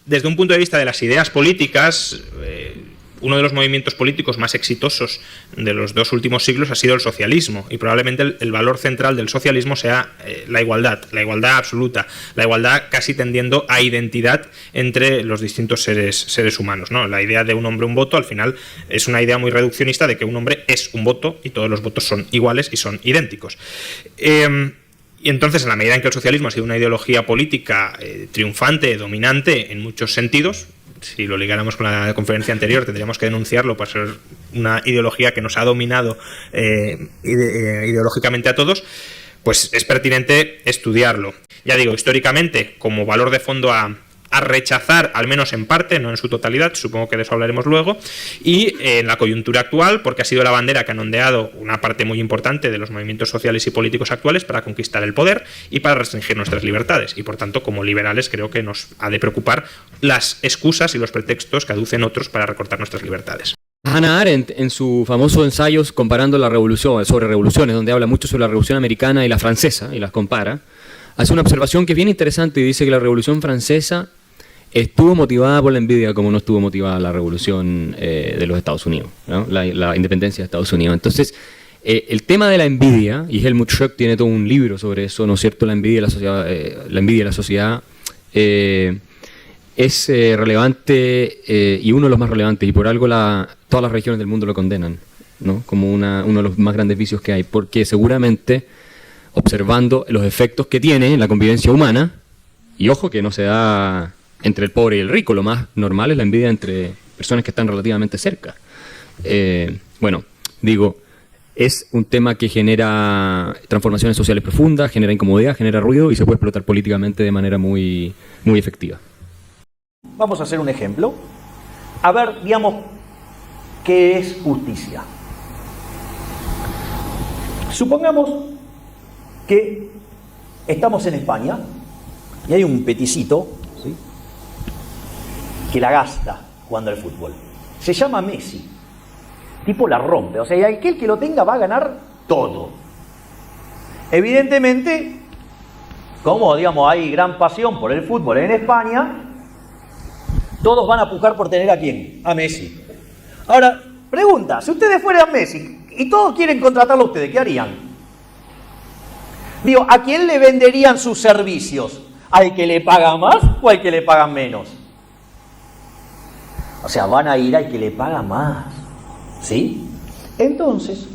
desde un punto de vista de las ideas políticas, uno de los movimientos políticos más exitosos de los 2 últimos siglos ha sido el socialismo, y probablemente el valor central del socialismo sea la igualdad absoluta, la igualdad casi tendiendo a identidad entre los distintos seres humanos, ¿no? La idea de un hombre, un voto, al final es una idea muy reduccionista de que un hombre es un voto y todos los votos son iguales y son idénticos. Y entonces, en la medida en que el socialismo ha sido una ideología política triunfante, dominante en muchos sentidos, si lo ligáramos con la conferencia anterior, tendríamos que denunciarlo por ser una ideología que nos ha dominado ideológicamente a todos, pues es pertinente estudiarlo. Ya digo, históricamente, como valor de fondo a rechazar, al menos en parte, no en su totalidad, supongo que de eso hablaremos luego, y en la coyuntura actual, porque ha sido la bandera que han ondeado una parte muy importante de los movimientos sociales y políticos actuales para conquistar el poder y para restringir nuestras libertades, y por tanto, como liberales, creo que nos ha de preocupar las excusas y los pretextos que aducen otros para recortar nuestras libertades. Hannah Arendt, en su famoso ensayo comparando la revolución, sobre revoluciones, donde habla mucho sobre la revolución americana y la francesa, y las compara, hace una observación que es bien interesante y dice que la revolución francesa estuvo motivada por la envidia como no estuvo motivada la revolución de los Estados Unidos, ¿no? La independencia de Estados Unidos. Entonces, el tema de la envidia, y Helmut Schrock tiene todo un libro sobre eso, ¿no es cierto? La envidia de la sociedad, es relevante y uno de los más relevantes, y por algo todas las regiones del mundo lo condenan, ¿no? Como uno de los más grandes vicios que hay, porque seguramente, observando los efectos que tiene en la convivencia humana, y ojo que no se da entre el pobre y el rico, lo más normal es la envidia entre personas que están relativamente cerca. Bueno, digo, es un tema que genera transformaciones sociales profundas, genera incomodidad, genera ruido y se puede explotar políticamente de manera muy, muy efectiva. Vamos a hacer un ejemplo. A ver, digamos, ¿qué es justicia? Supongamos que estamos en España y hay un peticito, ¿sí?, que la gasta jugando al fútbol. Se llama Messi. Tipo la rompe. O sea, y aquel que lo tenga va a ganar todo. Evidentemente, como digamos hay gran pasión por el fútbol en España, todos van a pujar por tener a quién, a Messi. Ahora, pregunta, si ustedes fueran Messi y todos quieren contratarlo a ustedes, ¿qué harían? Digo, ¿a quién le venderían sus servicios? ¿Al que le paga más o al que le paga menos? O sea, van a ir al que le paga más, ¿sí? Entonces,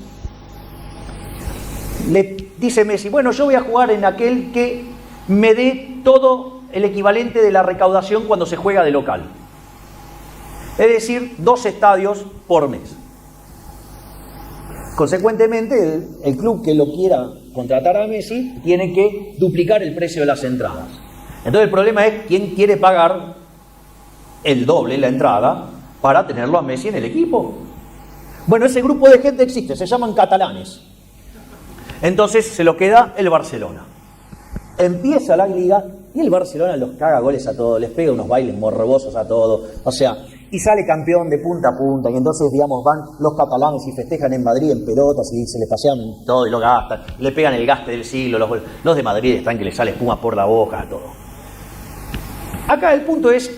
le dice Messi, bueno, yo voy a jugar en aquel que me dé todo el equivalente de la recaudación cuando se juega de local. Es decir, 2 estadios por mes. Consecuentemente, el club que lo quiera contratar a Messi tiene que duplicar el precio de las entradas. Entonces el problema es quién quiere pagar el doble, la entrada, para tenerlo a Messi en el equipo. Bueno, ese grupo de gente existe, se llaman catalanes. Entonces se lo queda el Barcelona. Empieza la liga y el Barcelona los caga goles a todos, les pega unos bailes morbosos a todos, o sea, y sale campeón de punta a punta, y entonces, digamos, van los catalanes y festejan en Madrid en pelotas y se les pasean todo y lo gastan, le pegan el gaste del siglo, los de Madrid están que les sale espuma por la boca, a todo. Acá el punto es,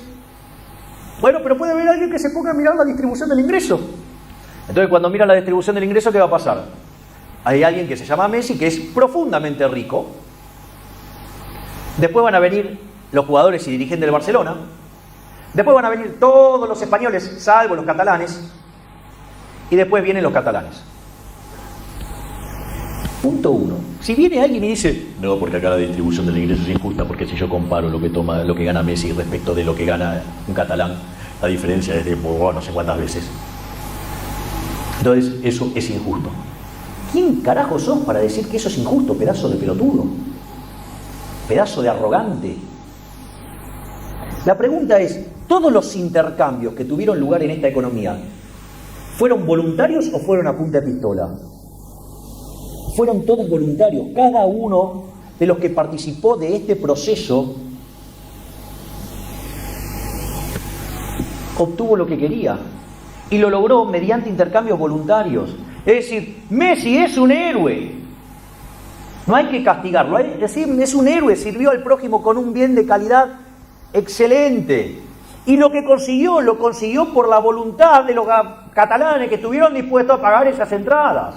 bueno, pero puede haber alguien que se ponga a mirar la distribución del ingreso. Entonces, cuando miran la distribución del ingreso, ¿qué va a pasar? Hay alguien que se llama Messi, que es profundamente rico. Después van a venir los jugadores y dirigentes del Barcelona. Después van a venir todos los españoles, salvo los catalanes. Y después vienen los catalanes. Punto 1. Si viene alguien y dice, no, porque acá la distribución del ingreso es injusta, porque si yo comparo lo que gana Messi respecto de lo que gana un catalán, la diferencia es de no sé cuántas veces. Entonces, eso es injusto. ¿Quién carajo sos para decir que eso es injusto, pedazo de pelotudo? Pedazo de arrogante. La pregunta es, ¿todos los intercambios que tuvieron lugar en esta economía fueron voluntarios o fueron a punta de pistola? Fueron todos voluntarios. Cada uno de los que participó de este proceso obtuvo lo que quería y lo logró mediante intercambios voluntarios. Es decir, Messi es un héroe. No hay que castigarlo. Es decir, es un héroe, sirvió al prójimo con un bien de calidad excelente. Y lo que consiguió, lo consiguió por la voluntad de los catalanes que estuvieron dispuestos a pagar esas entradas.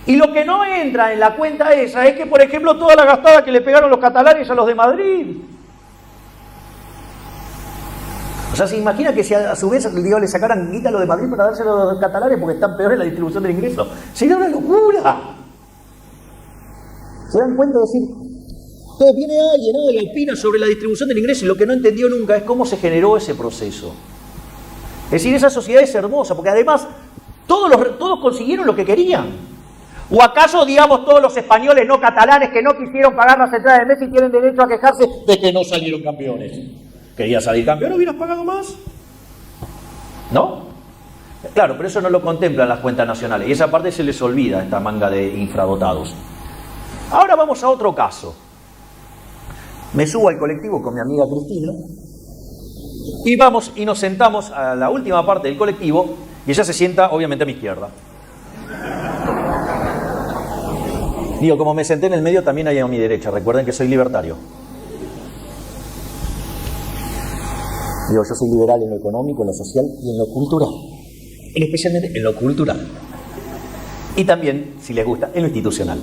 Y lo que no entra en la cuenta esa es que, por ejemplo, toda la gastada que le pegaron los catalanes a los de Madrid. O sea, se imagina que si a su vez le sacaran guita a los de Madrid para dárselo a los catalanes porque están peores en la distribución del ingreso. Sería una locura. ¿Se dan cuenta de decir? Entonces viene alguien, ¿no?, y opina sobre la distribución del ingreso, y lo que no entendió nunca es cómo se generó ese proceso. Es decir, esa sociedad es hermosa, porque además todos consiguieron lo que querían. ¿O acaso, digamos, todos los españoles no catalanes que no quisieron pagar las entradas de Messi tienen derecho a quejarse de que no salieron campeones? ¿Querías salir campeón? ¿Hubieras pagado más? ¿No? Claro, pero eso no lo contemplan las cuentas nacionales, y esa parte se les olvida a esta manga de infradotados. Ahora vamos a otro caso. Me subo al colectivo con mi amiga Cristina y vamos y nos sentamos a la última parte del colectivo y ella se sienta obviamente a mi izquierda. Digo, como me senté en el medio también hay a mi derecha, recuerden que soy libertario. Digo, yo soy liberal en lo económico, en lo social y en lo cultural. Especialmente en lo cultural. Y también, si les gusta, en lo institucional.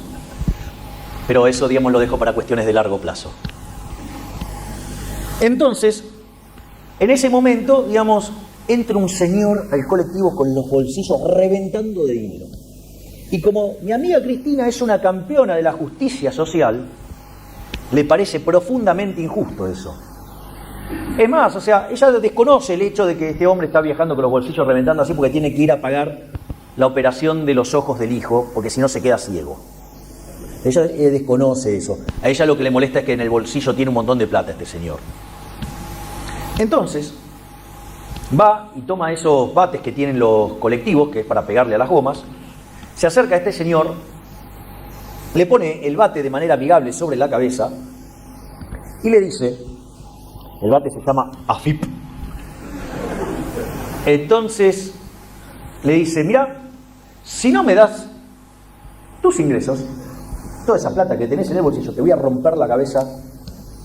Pero eso, digamos, lo dejo para cuestiones de largo plazo. Entonces, en ese momento, digamos, entra un señor al colectivo con los bolsillos reventando de dinero. Y como mi amiga Cristina es una campeona de la justicia social, le parece profundamente injusto eso. Es más, o sea, ella desconoce el hecho de que este hombre está viajando con los bolsillos reventando así porque tiene que ir a pagar la operación de los ojos del hijo, porque si no se queda ciego. Ella desconoce eso. A ella lo que le molesta es que en el bolsillo tiene un montón de plata este señor. Entonces, va y toma esos bates que tienen los colectivos, que es para pegarle a las gomas, se acerca a este señor, le pone el bate de manera amigable sobre la cabeza y le dice, el bate se llama AFIP. Entonces, le dice, mira, si no me das tus ingresos, toda esa plata que tenés en el bolsillo, te voy a romper la cabeza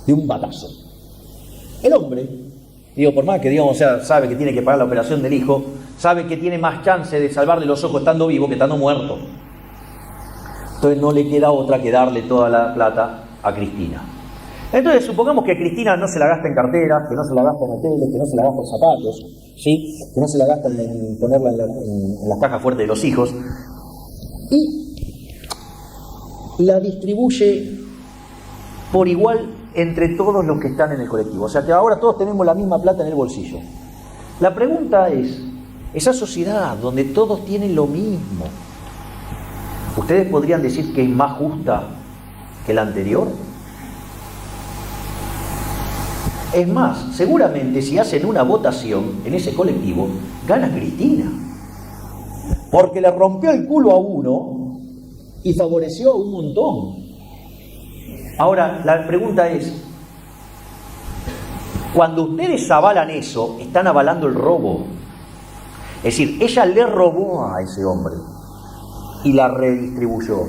de un batazo. El hombre, digo, por más que digamos, o sea, sabe que tiene que pagar la operación del hijo, sabe que tiene más chance de salvarle los ojos estando vivo que estando muerto. Entonces no le queda otra que darle toda la plata a Cristina. Entonces supongamos que Cristina no se la gasta en carteras, que no se la gasta en hoteles, que no se la gasta en zapatos, ¿sí?, que no se la gasta en ponerla en las cajas fuertes de los hijos, y la distribuye por igual entre todos los que están en el colectivo. O sea que ahora todos tenemos la misma plata en el bolsillo. La pregunta es, esa sociedad donde todos tienen lo mismo, ¿ustedes podrían decir que es más justa que la anterior? Es más, seguramente si hacen una votación en ese colectivo, gana Cristina. Porque le rompió el culo a uno y favoreció a un montón. Ahora, la pregunta es, cuando ustedes avalan eso, están avalando el robo. Es decir, ella le robó a ese hombre y la redistribuyó.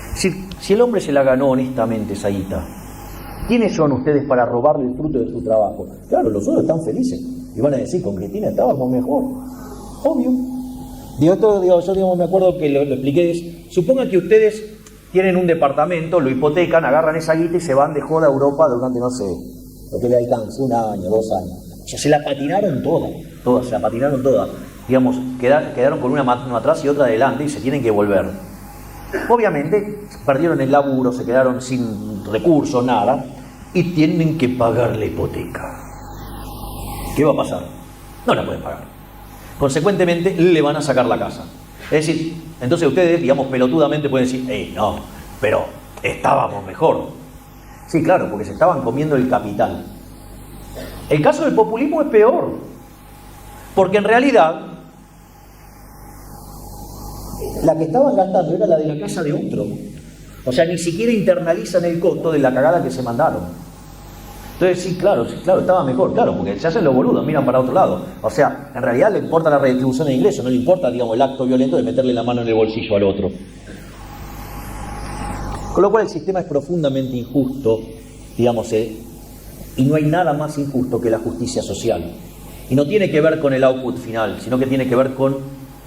Es decir, si el hombre se la ganó honestamente esa guita, ¿quiénes son ustedes para robarle el fruto de su trabajo? Claro, los otros están felices y van a decir, con Cristina estábamos mejor. Obvio. Yo me acuerdo que lo expliqué. Supongan que ustedes tienen un departamento, lo hipotecan, agarran esa guita y se van de joda a Europa durante, no sé, lo que le alcance, 1 año, 2 años. O sea, se la patinaron todas, se la patinaron todas. Digamos, quedaron con una mano atrás y otra adelante y se tienen que volver. Obviamente, perdieron el laburo, se quedaron sin recursos, nada, y tienen que pagar la hipoteca. ¿Qué va a pasar? No la pueden pagar. Consecuentemente, le van a sacar la casa. Es decir, entonces ustedes, digamos, pelotudamente pueden decir, no, pero estábamos mejor. Sí, claro, porque se estaban comiendo el capital. El caso del populismo es peor, porque en realidad la que estaban gastando era la de la casa de otro. O sea, ni siquiera internalizan el costo de la cagada que se mandaron. Entonces, sí, claro, estaba mejor, claro, porque se hacen los boludos, miran para otro lado. O sea, en realidad le importa la redistribución de ingresos, no le importa, digamos, el acto violento de meterle la mano en el bolsillo al otro. Con lo cual el sistema es profundamente injusto, digamos, Y no hay nada más injusto que la justicia social. Y no tiene que ver con el output final, sino que tiene que ver con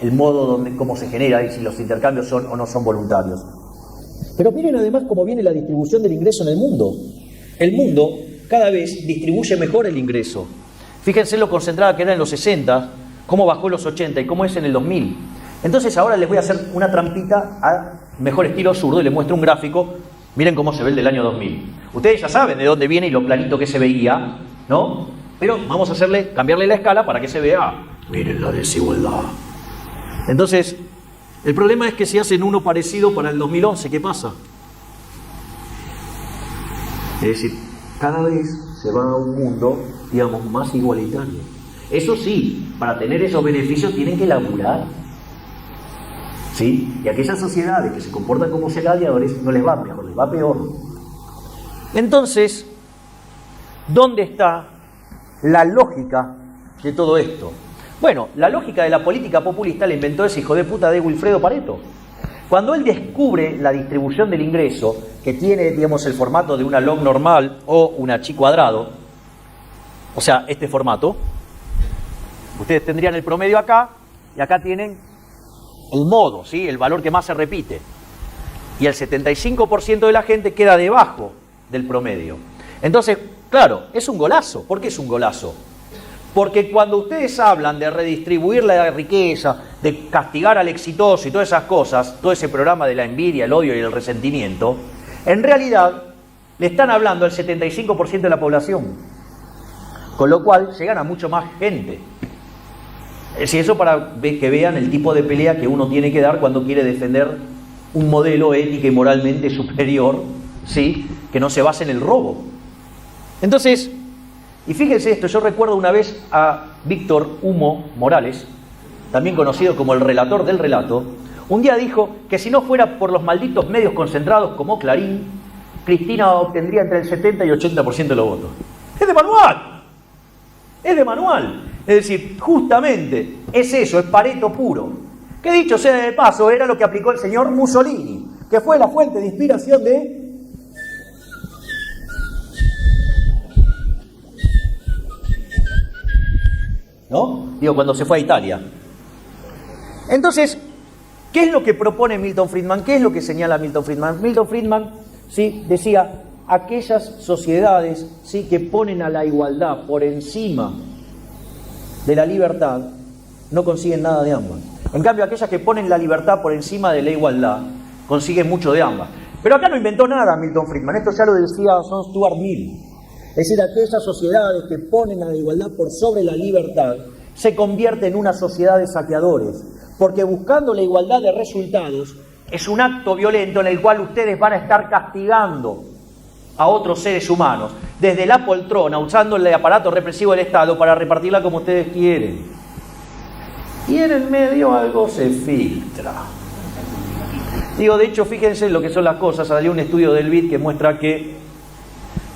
el modo cómo se genera y si los intercambios son o no son voluntarios. Pero miren además cómo viene la distribución del ingreso en el mundo. El mundo cada vez distribuye mejor el ingreso. Fíjense lo concentrada que era en los 60, cómo bajó en los 80 y cómo es en el 2000. Entonces ahora les voy a hacer una trampita a mejor estilo zurdo y les muestro un gráfico. Miren cómo se ve el del año 2000. Ustedes ya saben de dónde viene y lo planito que se veía, ¿no? Pero vamos a cambiarle la escala para que se vea. Miren la desigualdad. Entonces, el problema es que si hacen uno parecido para el 2011, ¿qué pasa? Es decir, cada vez se va a un mundo, digamos, más igualitario. Eso sí, para tener esos beneficios tienen que laburar. ¿Sí? Y aquellas sociedades que se comportan como gladiadores no les va mejor, les va peor. Entonces, ¿dónde está la lógica de todo esto? Bueno, la lógica de la política populista la inventó ese hijo de puta de Wilfredo Pareto. Cuando él descubre la distribución del ingreso, que tiene, digamos, el formato de una log normal o una chi cuadrado, o sea, este formato, ustedes tendrían el promedio acá y acá tienen el modo, ¿sí? El valor que más se repite. Y el 75% de la gente queda debajo del promedio. Entonces, claro, es un golazo. ¿Por qué es un golazo? Porque cuando ustedes hablan de redistribuir la riqueza, de castigar al exitoso y todas esas cosas, todo ese programa de la envidia, el odio y el resentimiento, en realidad le están hablando al 75% de la población. Con lo cual llegan a mucho más gente. Es decir, eso para que vean el tipo de pelea que uno tiene que dar cuando quiere defender un modelo ético y moralmente superior, ¿sí? Que no se base en el robo. Entonces, y fíjense esto, yo recuerdo una vez a Víctor Humo Morales, también conocido como el relator del relato, un día dijo que si no fuera por los malditos medios concentrados como Clarín, Cristina obtendría entre el 70 y 80% de los votos. ¡Es de manual! ¡Es de manual! Es decir, justamente es eso, es Pareto puro. Que dicho sea de paso, era lo que aplicó el señor Mussolini, que fue la fuente de inspiración de... ¿No? Digo, cuando se fue a Italia. Entonces, ¿qué es lo que propone Milton Friedman? ¿Qué es lo que señala Milton Friedman? Milton Friedman, ¿sí?, decía, aquellas sociedades, ¿sí?, que ponen a la igualdad por encima de la libertad, no consiguen nada de ambas. En cambio, aquellas que ponen la libertad por encima de la igualdad, consiguen mucho de ambas. Pero acá no inventó nada Milton Friedman, esto ya lo decía John Stuart Mill. Es decir, aquellas sociedades que ponen a la igualdad por sobre la libertad, se convierten en una sociedad de saqueadores, porque buscando la igualdad de resultados, es un acto violento en el cual ustedes van a estar castigando a otros seres humanos, desde la poltrona, usando el aparato represivo del Estado para repartirla como ustedes quieren. Y en el medio algo se filtra. Digo, de hecho, fíjense lo que son las cosas. Salió un estudio del BID que muestra que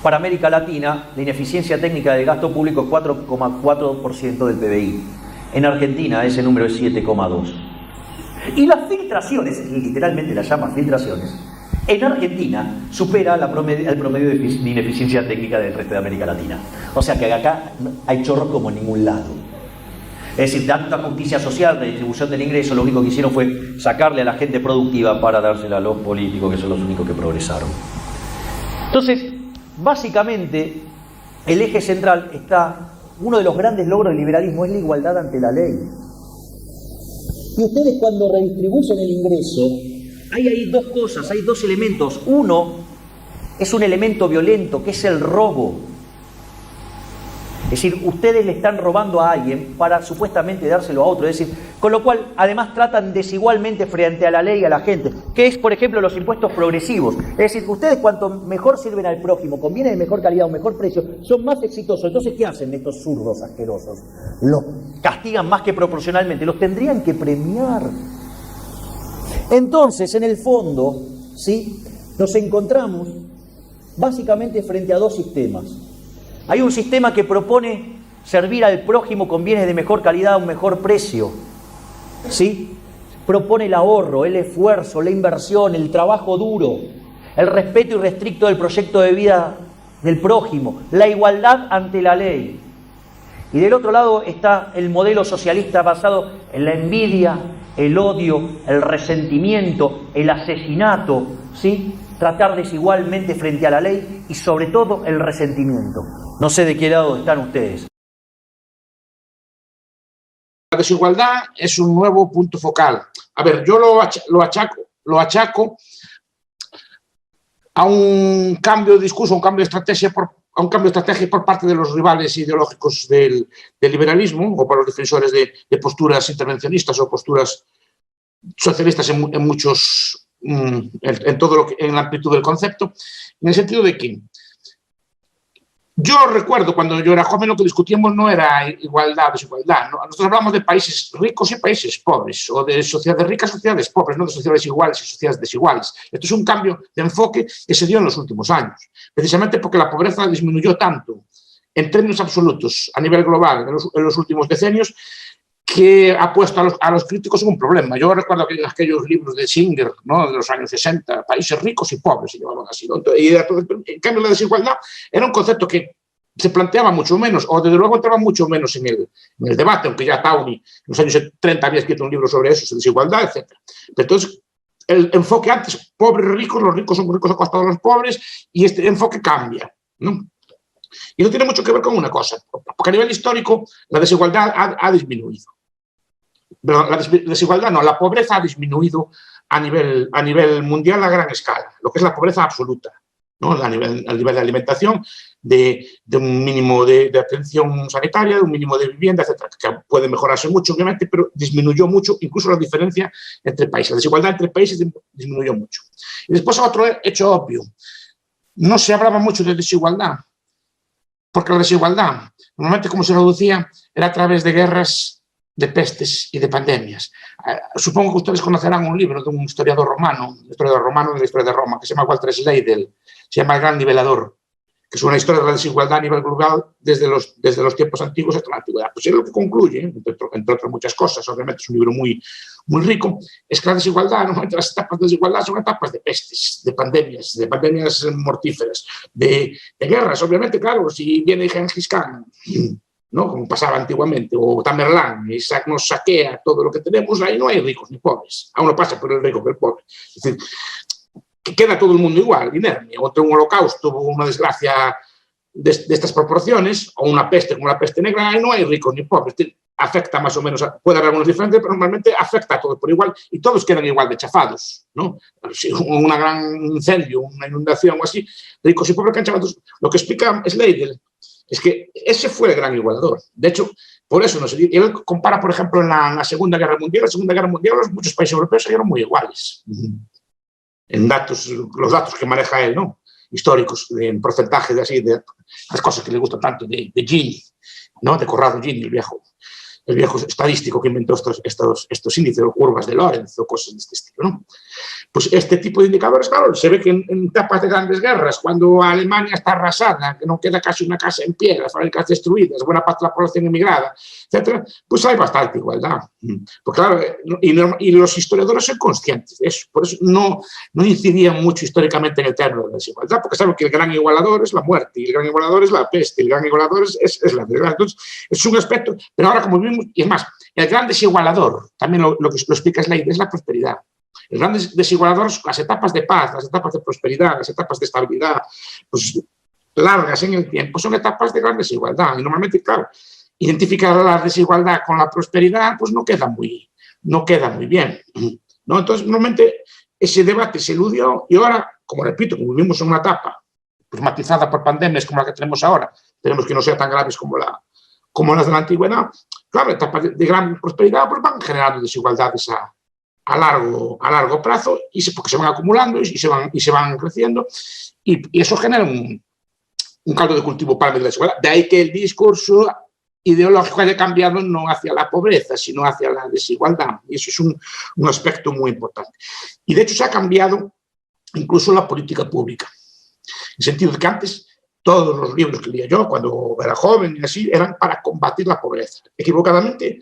para América Latina la ineficiencia técnica del gasto público es 4,4% del PBI. En Argentina ese número es 7,2%. Y las filtraciones, literalmente las llama filtraciones, en Argentina supera el promedio de ineficiencia técnica del resto de América Latina. O sea que acá hay chorros como en ningún lado. Es decir, tanta justicia social, redistribución del ingreso, lo único que hicieron fue sacarle a la gente productiva para dársela a los políticos, que son los únicos que progresaron. Entonces, básicamente, el eje central está, uno de los grandes logros del liberalismo es la igualdad ante la ley. Y ustedes cuando redistribuyen el ingreso, hay dos cosas, hay dos elementos. Uno es un elemento violento, que es el robo. Es decir, ustedes le están robando a alguien para supuestamente dárselo a otro. Es decir, con lo cual, además tratan desigualmente frente a la ley a la gente, que es, por ejemplo, los impuestos progresivos. Es decir, ustedes cuanto mejor sirven al prójimo, conviene de mejor calidad o mejor precio, son más exitosos. Entonces, ¿qué hacen estos zurdos asquerosos? Los castigan más que proporcionalmente, los tendrían que premiar. Entonces, en el fondo, ¿sí?, nos encontramos básicamente frente a dos sistemas. Hay un sistema que propone servir al prójimo con bienes de mejor calidad a un mejor precio, ¿sí? Propone el ahorro, el esfuerzo, la inversión, el trabajo duro, el respeto irrestricto del proyecto de vida del prójimo, la igualdad ante la ley. Y del otro lado está el modelo socialista basado en la envidia, el odio, el resentimiento, el asesinato, ¿sí? Tratar desigualmente frente a la ley y sobre todo el resentimiento. No sé de qué lado están ustedes. La desigualdad es un nuevo punto focal. A ver, yo lo achaco a un cambio de discurso, a un cambio de estrategia por parte de los rivales ideológicos del liberalismo o por los defensores de posturas intervencionistas o posturas socialistas en todo en la amplitud del concepto, en el sentido de que yo recuerdo cuando yo era joven lo que discutíamos no era igualdad, desigualdad, ¿no? Nosotros hablamos de países ricos y países pobres, o de sociedades ricas y sociedades pobres, no de sociedades iguales y sociedades desiguales. Esto es un cambio de enfoque que se dio en los últimos años, precisamente porque la pobreza disminuyó tanto en términos absolutos a nivel global en los últimos decenios, que ha puesto a los críticos en un problema. Yo recuerdo aquellos libros de Singer, ¿no?, de los años 60, países ricos y pobres, se llamaban así, ¿no? Y en cambio la desigualdad era un concepto que se planteaba mucho menos, o desde luego entraba mucho menos en el debate, aunque ya Tawney en los años 30 había escrito un libro sobre eso, sobre desigualdad, etc. Pero entonces, el enfoque antes, pobres, ricos, los ricos son ricos a costa de los pobres, y este enfoque cambia, ¿no? Y no tiene mucho que ver con una cosa, porque a nivel histórico la desigualdad ha disminuido. Pero la desigualdad no, la pobreza ha disminuido a nivel mundial a gran escala, lo que es la pobreza absoluta, ¿no? A nivel de alimentación, de un mínimo de atención sanitaria, de un mínimo de vivienda, etcétera, que puede mejorarse mucho, obviamente, pero disminuyó mucho, incluso la diferencia entre países, la desigualdad entre países disminuyó mucho. Y después otro hecho obvio, no se hablaba mucho de desigualdad, porque la desigualdad, normalmente como se reducía, era a través de guerras, de pestes y de pandemias. Supongo que ustedes conocerán un libro de un historiador romano de la historia de Roma, que se llama Walter Schlegel, se llama El Gran Nivelador, que es una historia de la desigualdad a nivel global desde los tiempos antiguos hasta la antigüedad. Pues es lo que concluye, entre otras muchas cosas, obviamente es un libro muy, muy rico, es que la desigualdad, normalmente las etapas de desigualdad son etapas de pestes, de pandemias mortíferas, de guerras, obviamente, claro, si viene Gengis Khan, ¿no?, como pasaba antiguamente, o Tamerlán, y nos saquea todo lo que tenemos, ahí no hay ricos ni pobres, aún no pasa por el rico que el pobre. Es decir, que queda todo el mundo igual, inerme, o entre un holocausto, una desgracia de estas proporciones, o una peste como la peste negra, ahí no hay ricos ni pobres. Afecta más o menos, puede haber algunos diferentes, pero normalmente afecta a todos por igual y todos quedan igual de chafados, ¿no? Si un gran incendio, una inundación o así, ricos y pobres quedan chafados. Lo que explica Schlegel es que ese fue el gran igualador. De hecho, por eso él compara, por ejemplo, en la Segunda Guerra Mundial. En la Segunda Guerra Mundial muchos países europeos salieron muy iguales. En los datos que maneja él, ¿no?, históricos, en porcentaje de las cosas que le gustan tanto, de Gini, ¿no?, de Corrado Gini, el viejo estadístico que inventó estos índices o curvas de Lorentz o cosas de este estilo, ¿no? Pues este tipo de indicadores, claro, se ve que en etapas de grandes guerras, cuando Alemania está arrasada, que no queda casi una casa en pie, las fábricas destruidas, buena parte de la población emigrada, etcétera, pues hay bastante igualdad. Porque claro, y los historiadores son conscientes de eso, por eso no incidían mucho históricamente en el término de la desigualdad, porque saben que el gran igualador es la muerte, y el gran igualador es la peste, el gran igualador es la desgracia. Entonces, es un aspecto, pero ahora como vimos, y es más, el gran desigualador, también lo que lo explica Schlegel, es la prosperidad. El gran desigualador son las etapas de paz, las etapas de prosperidad, las etapas de estabilidad, pues largas en el tiempo, son etapas de gran desigualdad. Y normalmente, claro, identificar la desigualdad con la prosperidad, pues no queda muy bien, ¿no? Entonces, normalmente ese debate se eludió y ahora, como repito, como vivimos en una etapa pues, matizada por pandemias como la que tenemos ahora, tenemos que no sean tan graves como las de la antigüedad, claro, etapas de gran prosperidad pues van generando desigualdades a largo plazo porque se van acumulando y se van creciendo y eso genera un caldo de cultivo para la desigualdad. De ahí que el discurso ideológico haya cambiado no hacia la pobreza, sino hacia la desigualdad. Y eso es un aspecto muy importante. Y de hecho se ha cambiado incluso la política pública. En el sentido de que antes todos los libros que leía yo cuando era joven y así eran para combatir la pobreza. Equivocadamente,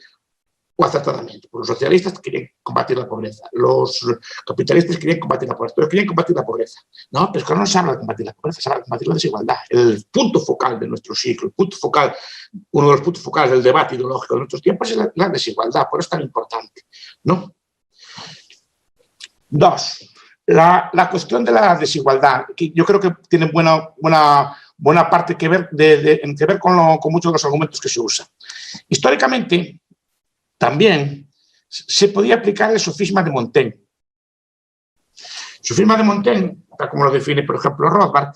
o acertadamente. Pues los socialistas querían combatir la pobreza, los capitalistas querían combatir la pobreza, pero querían combatir la pobreza. No, pero es que no se habla de combatir la pobreza, se habla de combatir la desigualdad. El punto focal de nuestro siglo, el punto focal, uno de los puntos focales del debate ideológico de nuestros tiempos es la desigualdad, por eso es tan importante, ¿no? Dos, la cuestión de la desigualdad, que yo creo que tiene buena parte que ver, que ver con muchos de los argumentos que se usan. Históricamente, también se podía aplicar el sofisma de Montaigne. El sofisma de Montaigne, tal como lo define, por ejemplo, Rothbard,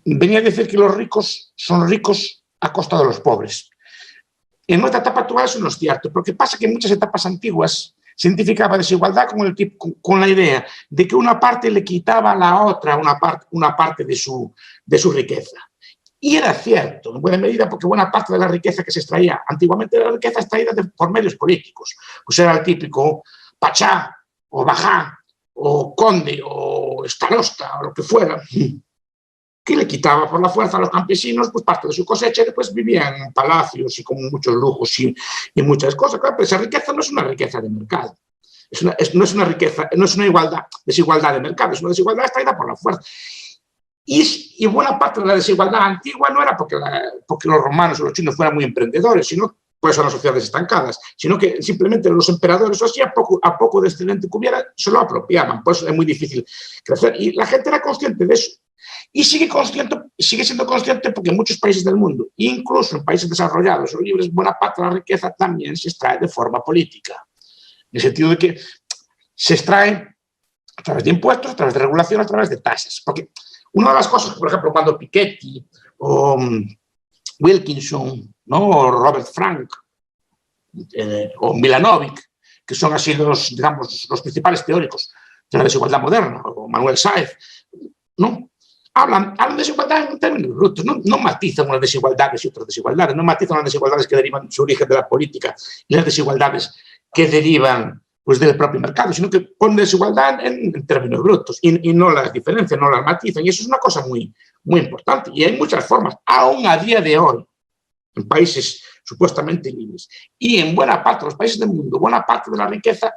venía a decir que los ricos son ricos a costa de los pobres. En nuestra etapa actual eso no es cierto, porque pasa que en muchas etapas antiguas se identificaba desigualdad con la idea de que una parte le quitaba a la otra una parte de su riqueza. Y era cierto, en buena medida, porque buena parte de la riqueza que se extraía antiguamente era la riqueza extraída por medios políticos. Pues era el típico pachá, o bajá, o conde, o starosta, o lo que fuera, que le quitaba por la fuerza a los campesinos pues parte de su cosecha y después vivían en palacios y con muchos lujos y muchas cosas. Claro, pero esa riqueza no es una riqueza de mercado. No es una riqueza, no es una desigualdad de mercado, es una desigualdad extraída por la fuerza. Y buena parte de la desigualdad antigua no era porque los romanos o los chinos fueran muy emprendedores, sino pues son las sociedades estancadas, sino que simplemente los emperadores o así, a poco de excedente que hubiera, se lo apropiaban. Por eso es muy difícil crecer. Y la gente era consciente de eso. Y sigue siendo consciente porque en muchos países del mundo, incluso en países desarrollados o libres, buena parte de la riqueza también se extrae de forma política. En el sentido de que se extrae a través de impuestos, a través de regulación, a través de tasas. Porque una de las cosas, por ejemplo, cuando Piketty o Wilkinson, ¿no? O Robert Frank o Milanovic, que son así los principales teóricos de la desigualdad moderna, o Manuel Sáez, ¿no? Hablan de desigualdad en términos brutos, no matizan unas desigualdades y otras desigualdades, no matizan las desigualdades que derivan de su origen de la política y las desigualdades que derivan pues, del propio mercado, sino que ponen desigualdad en términos brutos y no las diferencian, no las matizan. Y eso es una cosa muy, muy importante. Y hay muchas formas, aún a día de hoy, en países supuestamente libres y en buena parte de los países del mundo, buena parte de la riqueza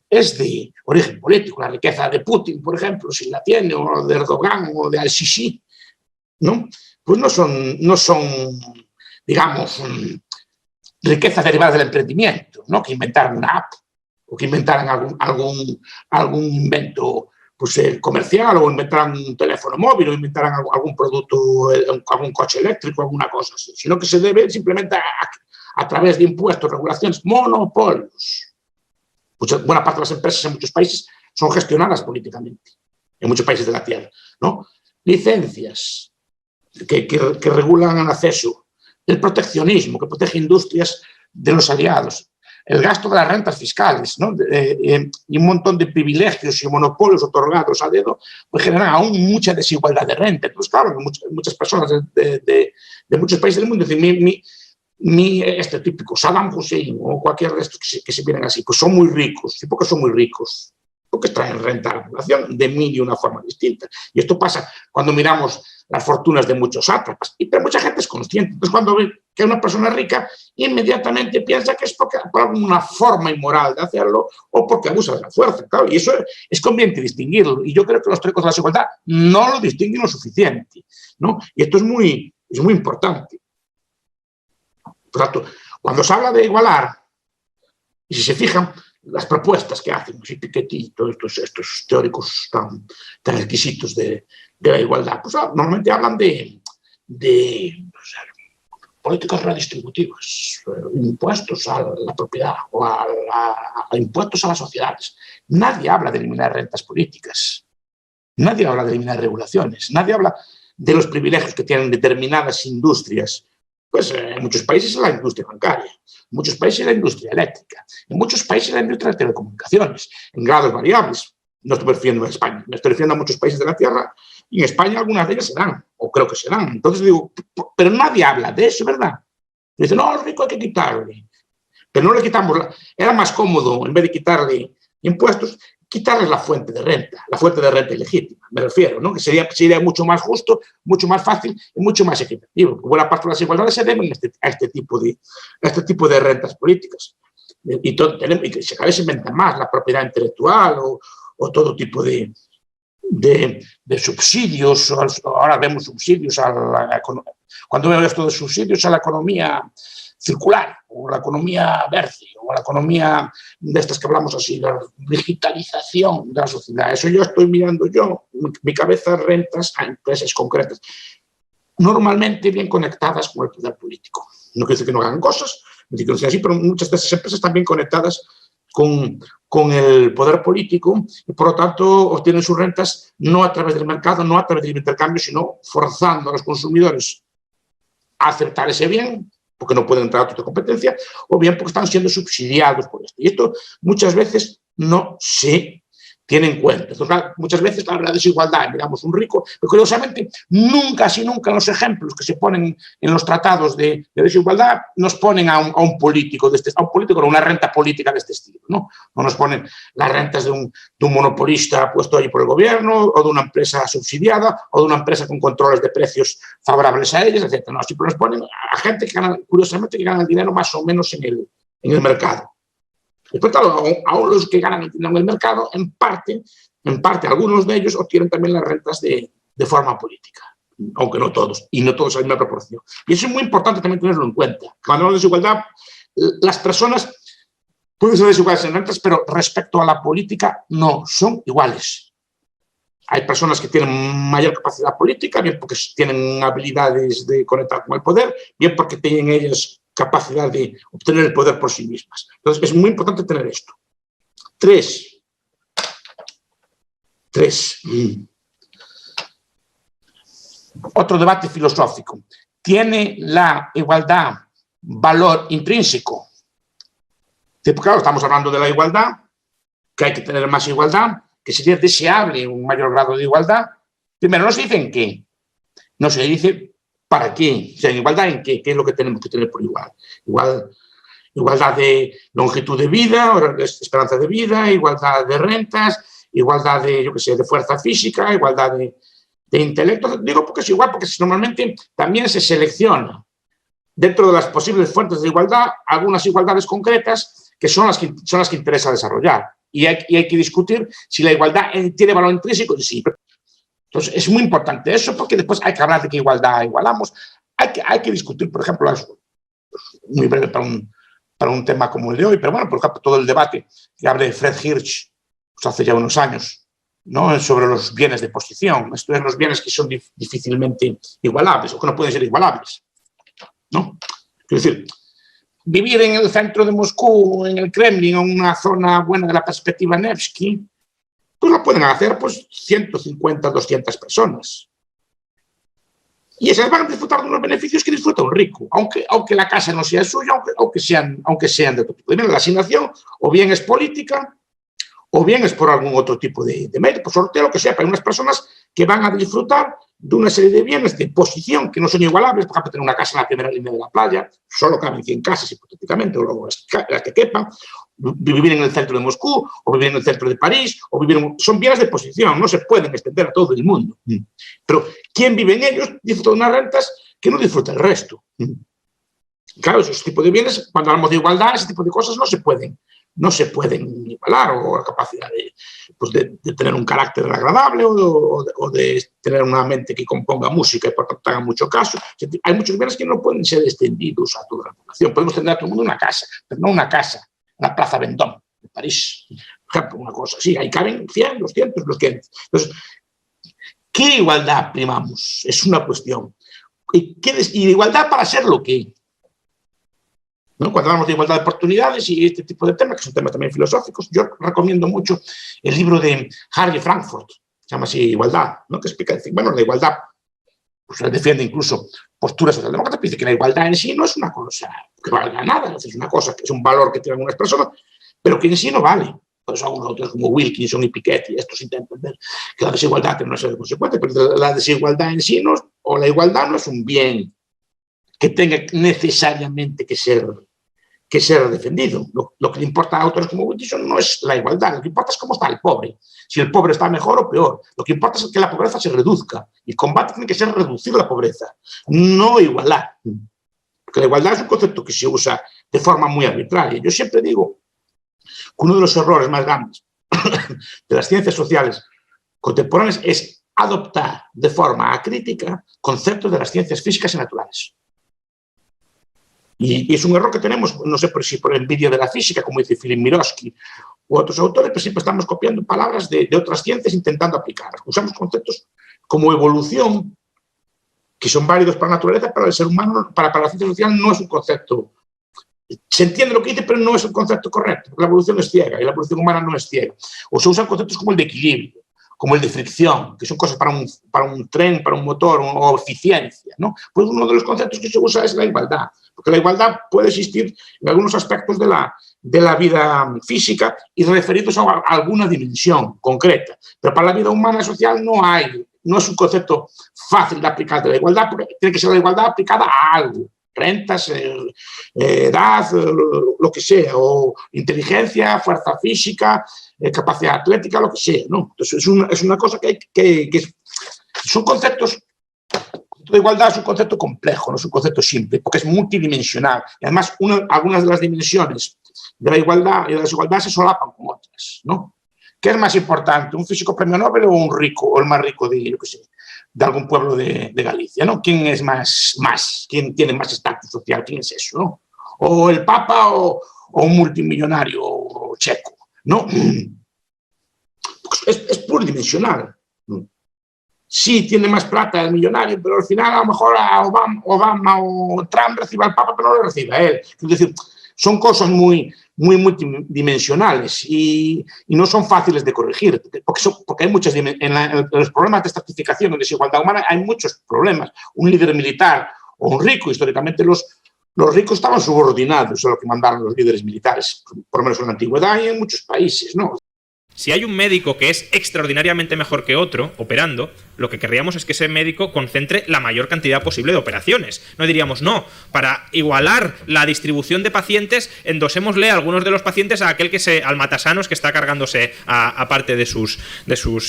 es de origen político. La riqueza de Putin, por ejemplo, si la tiene, o de Erdogan, o de Al-Sisi, ¿no? Pues no son, digamos, riquezas derivadas del emprendimiento, ¿no? Que inventaran una app, o que inventaran algún invento pues, comercial, o inventaran un teléfono móvil, o inventaran algún producto, algún coche eléctrico, alguna cosa así, sino que se debe simplemente a través de impuestos, regulaciones, monopolios. Buena parte de las empresas en muchos países son gestionadas políticamente, en muchos países de la Tierra, ¿no? Licencias que regulan el acceso, el proteccionismo que protege industrias de los aliados, el gasto de las rentas fiscales, ¿no? Y un montón de privilegios y monopolios otorgados a dedo, pues generan aún mucha desigualdad de renta. Entonces, claro, muchas personas de muchos países del mundo dicen, este típico Saddam Hussein o cualquier de estos que se vienen así, pues son muy ricos. ¿Y por qué son muy ricos? Porque traen renta a la población de mil y una forma distinta. Y esto pasa cuando miramos las fortunas de muchos sátrapas. Pero mucha gente es consciente. Entonces, cuando ve que una persona es rica, inmediatamente piensa que es por alguna forma inmoral de hacerlo o porque abusa de la fuerza. Claro, y eso es conveniente distinguirlo. Y yo creo que los teóricos de la desigualdad no lo distinguen lo suficiente, ¿no? Y esto es muy importante. Por tanto, cuando se habla de igualar, y si se fijan, las propuestas que hacen Piketty y todos estos teóricos tan exquisitos de la igualdad, pues normalmente hablan de políticas redistributivas, impuestos a la propiedad o a impuestos a las sociedades. Nadie habla de eliminar rentas políticas, nadie habla de eliminar regulaciones, nadie habla de los privilegios que tienen determinadas industrias. Pues en muchos países es la industria bancaria, en muchos países es la industria eléctrica, en muchos países es la industria de telecomunicaciones, en grados variables. No estoy refiriendo a España, me estoy refiriendo a muchos países de la Tierra y en España algunas de ellas se dan, o creo que se dan. Entonces digo, pero nadie habla de eso, ¿verdad? Dice, no, al rico hay que quitarle. Pero no le quitamos, era más cómodo, en vez de quitarle impuestos, quitarles la fuente de renta ilegítima, me refiero, ¿no? Que sería mucho más justo, mucho más fácil y mucho más equitativo. Buena parte de las desigualdades se deben a este tipo de rentas políticas. Y que se cada vez se inventa más la propiedad intelectual o todo tipo de subsidios. Ahora vemos subsidios cuando veo esto de subsidios a la economía circular, o la economía verde, o la economía de estas que hablamos así, la digitalización de la sociedad. Eso yo estoy mirando mi cabeza rentas a empresas concretas, normalmente bien conectadas con el poder político. No quiere decir que no hagan cosas, no quiere decir que no sea así, pero muchas de esas empresas están bien conectadas con el poder político y, por lo tanto, obtienen sus rentas no a través del mercado, no a través del intercambio, sino forzando a los consumidores a aceptar ese bien, porque no pueden entrar a otra competencia, o bien porque están siendo subsidiados por esto. Y esto muchas veces no se tiene en cuenta. Entonces, muchas veces la desigualdad, miramos un rico, pero curiosamente nunca en los ejemplos que se ponen en los tratados de desigualdad nos ponen a un político, con una renta política de este estilo, ¿no? No nos ponen las rentas de un monopolista puesto allí por el gobierno, o de una empresa subsidiada, o de una empresa con controles de precios favorables a ellos, etc. No, siempre nos ponen a gente que gana, curiosamente, que gana el dinero más o menos en el mercado. Después, claro, aún los que ganan en el mercado, en parte, algunos de ellos obtienen también las rentas de forma política, aunque no todos, y no todos en la misma proporción. Y eso es muy importante también tenerlo en cuenta. Cuando hablamos de desigualdad, las personas pueden ser desiguales en rentas, pero respecto a la política no son iguales. Hay personas que tienen mayor capacidad política, bien porque tienen habilidades de conectar con el poder, bien porque tienen ellas capacidad de obtener el poder por sí mismas. Entonces, es muy importante tener esto. Tres. Otro debate filosófico. ¿Tiene la igualdad valor intrínseco? Claro, estamos hablando de la igualdad, que hay que tener más igualdad, que sería deseable un mayor grado de igualdad. Primero, no se dice en qué. No se dice ¿para qué? O sea, en igualdad, ¿en qué? ¿Qué es lo que tenemos que tener por igual? Igualdad de longitud de vida, esperanza de vida, igualdad de rentas, igualdad de fuerza física, igualdad de intelecto. Digo porque es igual, porque normalmente también se selecciona dentro de las posibles fuentes de igualdad algunas igualdades concretas que son las que interesa desarrollar. Y hay que discutir si la igualdad tiene valor intrínseco y sí. Entonces, es muy importante eso, porque después hay que hablar de qué igualdad igualamos. Hay que discutir, por ejemplo, muy breve para un tema como el de hoy, pero bueno, por ejemplo, todo el debate que abre Fred Hirsch hace ya unos años, ¿no? Sobre los bienes de posición. Esto es los bienes que son difícilmente igualables o que no pueden ser igualables, ¿no? Es decir, vivir en el centro de Moscú, en el Kremlin, en una zona buena de la perspectiva Nevsky, pues lo pueden hacer 150, 200 personas. Y esas van a disfrutar de unos beneficios que disfruta un rico, aunque la casa no sea suya, aunque sean de otro tipo. La asignación o bien es política, o bien es por algún otro tipo de mérito, por sorteo, lo que sea, para unas personas que van a disfrutar de una serie de bienes de posición que no son igualables. Por ejemplo, tener una casa en la primera línea de la playa, solo caben 100 casas hipotéticamente, o luego las que quepan, vivir en el centro de Moscú, o vivir en el centro de París, son bienes de posición, no se pueden extender a todo el mundo. Pero quien vive en ellos disfruta de unas rentas que no disfruta el resto. Claro, esos tipos de bienes, cuando hablamos de igualdad, ese tipo de cosas no se pueden igualar, o la capacidad de tener un carácter agradable, o de tener una mente que componga música y por tanto haga mucho caso. Hay muchos bienes que no pueden ser extendidos a toda la población. Podemos tener a todo el mundo una casa, pero no una casa en la Plaza Vendôme de París, por ejemplo, una cosa así. Ahí caben 100, 200, los 500. Entonces, ¿qué igualdad primamos? Es una cuestión. ¿Y igualdad para ser lo que? ¿No? Cuando hablamos de igualdad de oportunidades y este tipo de temas, que son temas también filosóficos, yo recomiendo mucho el libro de Harry Frankfurt, se llama así Igualdad, ¿no? Que explica, bueno, la igualdad, pues él defiende incluso posturas socialdemócratas, dice que la igualdad en sí no es una cosa que valga nada, es una cosa que es un valor que tienen algunas personas, pero que en sí no vale. Por eso algunos autores como Wilkinson y Piketty, estos intentan ver que la desigualdad tiene una serie de consecuencias, pero la desigualdad en sí o la igualdad no es un bien que tenga necesariamente que ser que ser defendido. Lo que le importa a autores como Wilkinson no es la igualdad, lo que importa es cómo está el pobre, si el pobre está mejor o peor. Lo que importa es que la pobreza se reduzca. El combate tiene que ser reducir la pobreza, no igualar. Porque la igualdad es un concepto que se usa de forma muy arbitraria. Yo siempre digo que uno de los errores más grandes de las ciencias sociales contemporáneas es adoptar de forma acrítica conceptos de las ciencias físicas y naturales. Y es un error que tenemos, no sé si por envidia de la física, como dice Philip Miroski u otros autores, pero siempre estamos copiando palabras de otras ciencias intentando aplicarlas. Usamos conceptos como evolución, que son válidos para la naturaleza, para el ser humano, para la ciencia social no es un concepto. Se entiende lo que dice, pero no es el concepto correcto, porque la evolución es ciega y la evolución humana no es ciega. O se usan conceptos como el de equilibrio, como el de fricción, que son cosas para un tren, para un motor, o eficiencia, ¿no? Pues uno de los conceptos que se usa es la igualdad, porque la igualdad puede existir en algunos aspectos de la vida física y referidos a alguna dimensión concreta, pero para la vida humana y social no es un concepto fácil de aplicar de la igualdad, porque tiene que ser la igualdad aplicada a algo. Rentas, edad, lo que sea, o inteligencia, fuerza física, capacidad atlética, lo que sea, ¿no? Entonces es una cosa que son conceptos. La igualdad es un concepto complejo, no es un concepto simple, porque es multidimensional. Y además, algunas de las dimensiones de la igualdad y de la desigualdad se solapan con otras, ¿no? ¿Qué es más importante, un físico premio Nobel o un rico, o el más rico de algún pueblo de Galicia, ¿no? ¿Quién es más? ¿Quién tiene más estatus social? ¿Quién es eso, no? O el Papa o un multimillonario checo, ¿no? Es pluridimensional. Sí, tiene más plata el millonario, pero al final a lo mejor a Obama o Trump reciba al Papa, pero no lo reciba él. Es decir, son cosas muy multidimensionales y no son fáciles de corregir, porque hay muchas en los problemas de estratificación o desigualdad humana hay muchos problemas. Un líder militar o un rico, históricamente los ricos estaban subordinados a lo que mandaron los líderes militares, por lo menos en la antigüedad y en muchos países, ¿no? Si hay un médico que es extraordinariamente mejor que otro operando, lo que querríamos es que ese médico concentre la mayor cantidad posible de operaciones. No diríamos, no, para igualar la distribución de pacientes, endosémosle a algunos de los pacientes a aquel al matasanos que está cargándose a parte de sus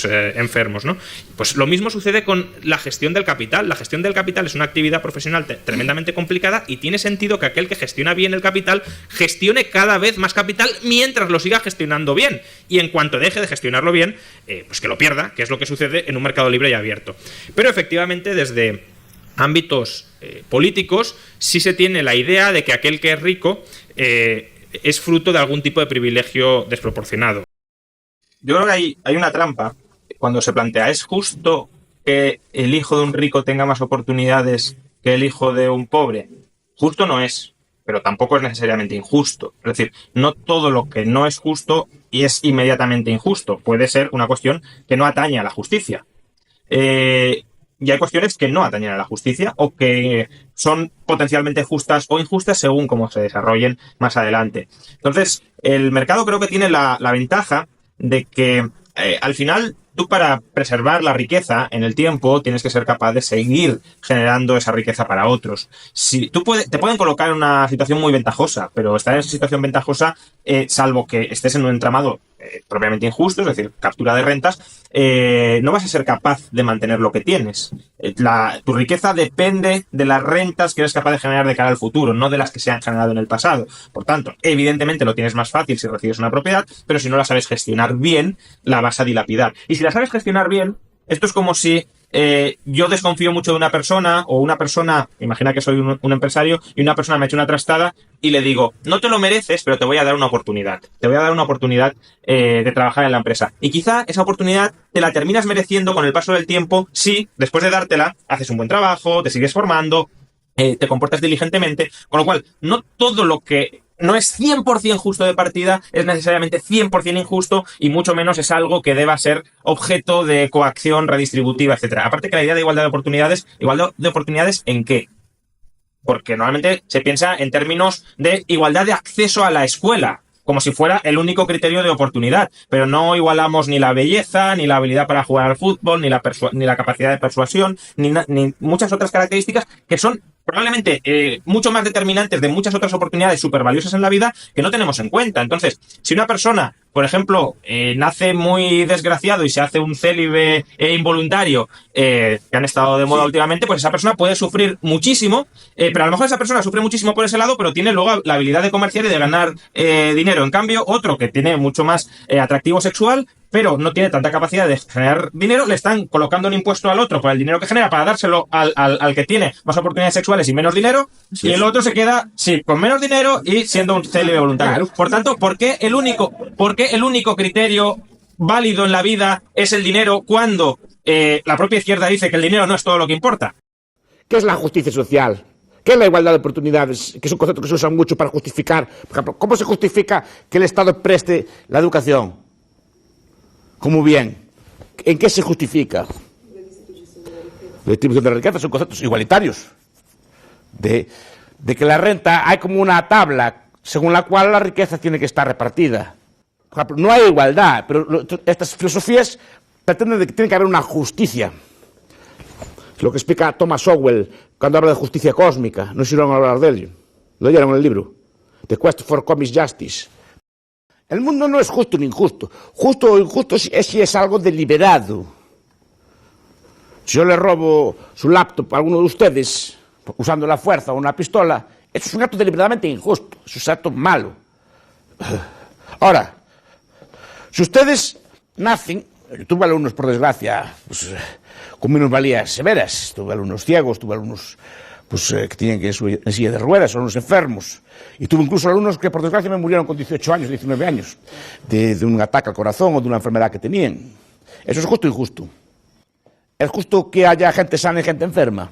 enfermos, ¿no? Pues lo mismo sucede con la gestión del capital. La gestión del capital es una actividad profesional tremendamente complicada y tiene sentido que aquel que gestiona bien el capital gestione cada vez más capital mientras lo siga gestionando bien. Y en cuanto deje de gestionarlo bien, pues que lo pierda, que es lo que sucede en un mercado libre y abierto. Pero efectivamente, desde ámbitos políticos, sí se tiene la idea de que aquel que es rico es fruto de algún tipo de privilegio desproporcionado. Yo creo que hay una trampa cuando se plantea, ¿es justo que el hijo de un rico tenga más oportunidades que el hijo de un pobre? Justo no es, pero tampoco es necesariamente injusto. Es decir, no todo lo que no es justo y es inmediatamente injusto. Puede ser una cuestión que no atañe a la justicia. Y hay cuestiones que no atañen a la justicia o que son potencialmente justas o injustas según cómo se desarrollen más adelante. Entonces, el mercado creo que tiene la ventaja de que al final tú, para preservar la riqueza en el tiempo, tienes que ser capaz de seguir generando esa riqueza para otros. Si te pueden colocar en una situación muy ventajosa, pero estar en esa situación ventajosa, salvo que estés en un entramado propiamente injusto, es decir, captura de rentas, no vas a ser capaz de mantener lo que tienes. Tu riqueza depende de las rentas que eres capaz de generar de cara al futuro, no de las que se han generado en el pasado. Por tanto, evidentemente lo tienes más fácil si recibes una propiedad, pero si no la sabes gestionar bien, la vas a dilapidar. Y si la sabes gestionar bien, esto es como si yo desconfío mucho de una persona, o una persona, imagina que soy un empresario, y una persona me ha hecho una trastada, y le digo, no te lo mereces, pero te voy a dar una oportunidad. Te voy a dar una oportunidad de trabajar en la empresa. Y quizá esa oportunidad te la terminas mereciendo con el paso del tiempo si, después de dártela, haces un buen trabajo, te sigues formando, te comportas diligentemente, con lo cual, no todo lo que no es 100% justo de partida es necesariamente 100% injusto, y mucho menos es algo que deba ser objeto de coacción redistributiva, etcétera. Aparte que la idea de ¿igualdad de oportunidades en qué? Porque normalmente se piensa en términos de igualdad de acceso a la escuela, como si fuera el único criterio de oportunidad, pero no igualamos ni la belleza, ni la habilidad para jugar al fútbol, ni la capacidad de persuasión, ni muchas otras características que son probablemente mucho más determinantes de muchas otras oportunidades súper valiosas en la vida que no tenemos en cuenta. Entonces, si una persona, por ejemplo, nace muy desgraciado y se hace un célibe involuntario, que han estado de moda últimamente, pues esa persona puede sufrir muchísimo, pero a lo mejor esa persona sufre muchísimo por ese lado, pero tiene luego la habilidad de comerciar y de ganar dinero. En cambio, otro que tiene mucho más atractivo sexual, pero no tiene tanta capacidad de generar dinero, le están colocando un impuesto al otro por el dinero que genera para dárselo al que tiene más oportunidades sexuales y menos dinero, y el otro se queda, sí, con menos dinero y siendo un célibe voluntario. Por tanto, ¿por qué el único criterio válido en la vida es el dinero cuando la propia izquierda dice que el dinero no es todo lo que importa? ¿Qué es la justicia social? ¿Qué es la igualdad de oportunidades? Que es un concepto que se usa mucho para justificar. Por ejemplo, ¿cómo se justifica que el Estado preste la educación como bien? ¿En qué se justifica? La distribución de la riqueza son conceptos igualitarios. De que la renta hay como una tabla según la cual la riqueza tiene que estar repartida. Por ejemplo, no hay igualdad, pero estas filosofías pretenden que tiene que haber una justicia. Es lo que explica Thomas Sowell cuando habla de justicia cósmica. No sé si lo van a hablar de ello. Lo leyeron en el libro. The Quest for Cosmic Justice. El mundo no es justo ni injusto. Justo o injusto si es algo deliberado. Si yo le robo su laptop a alguno de ustedes, usando la fuerza o una pistola, eso es un acto deliberadamente injusto. Eso es un acto malo. Ahora, si ustedes nacen... Yo tuve alumnos, por desgracia, pues, con minusvalías severas. Tuve alumnos ciegos, tuve alumnos que tenían que ir en silla de ruedas, alumnos enfermos. Y tuve incluso alumnos que, por desgracia, me murieron con 18 años, 19 años, de un ataque al corazón o de una enfermedad que tenían. ¿Eso es justo o injusto? ¿Es justo que haya gente sana y gente enferma?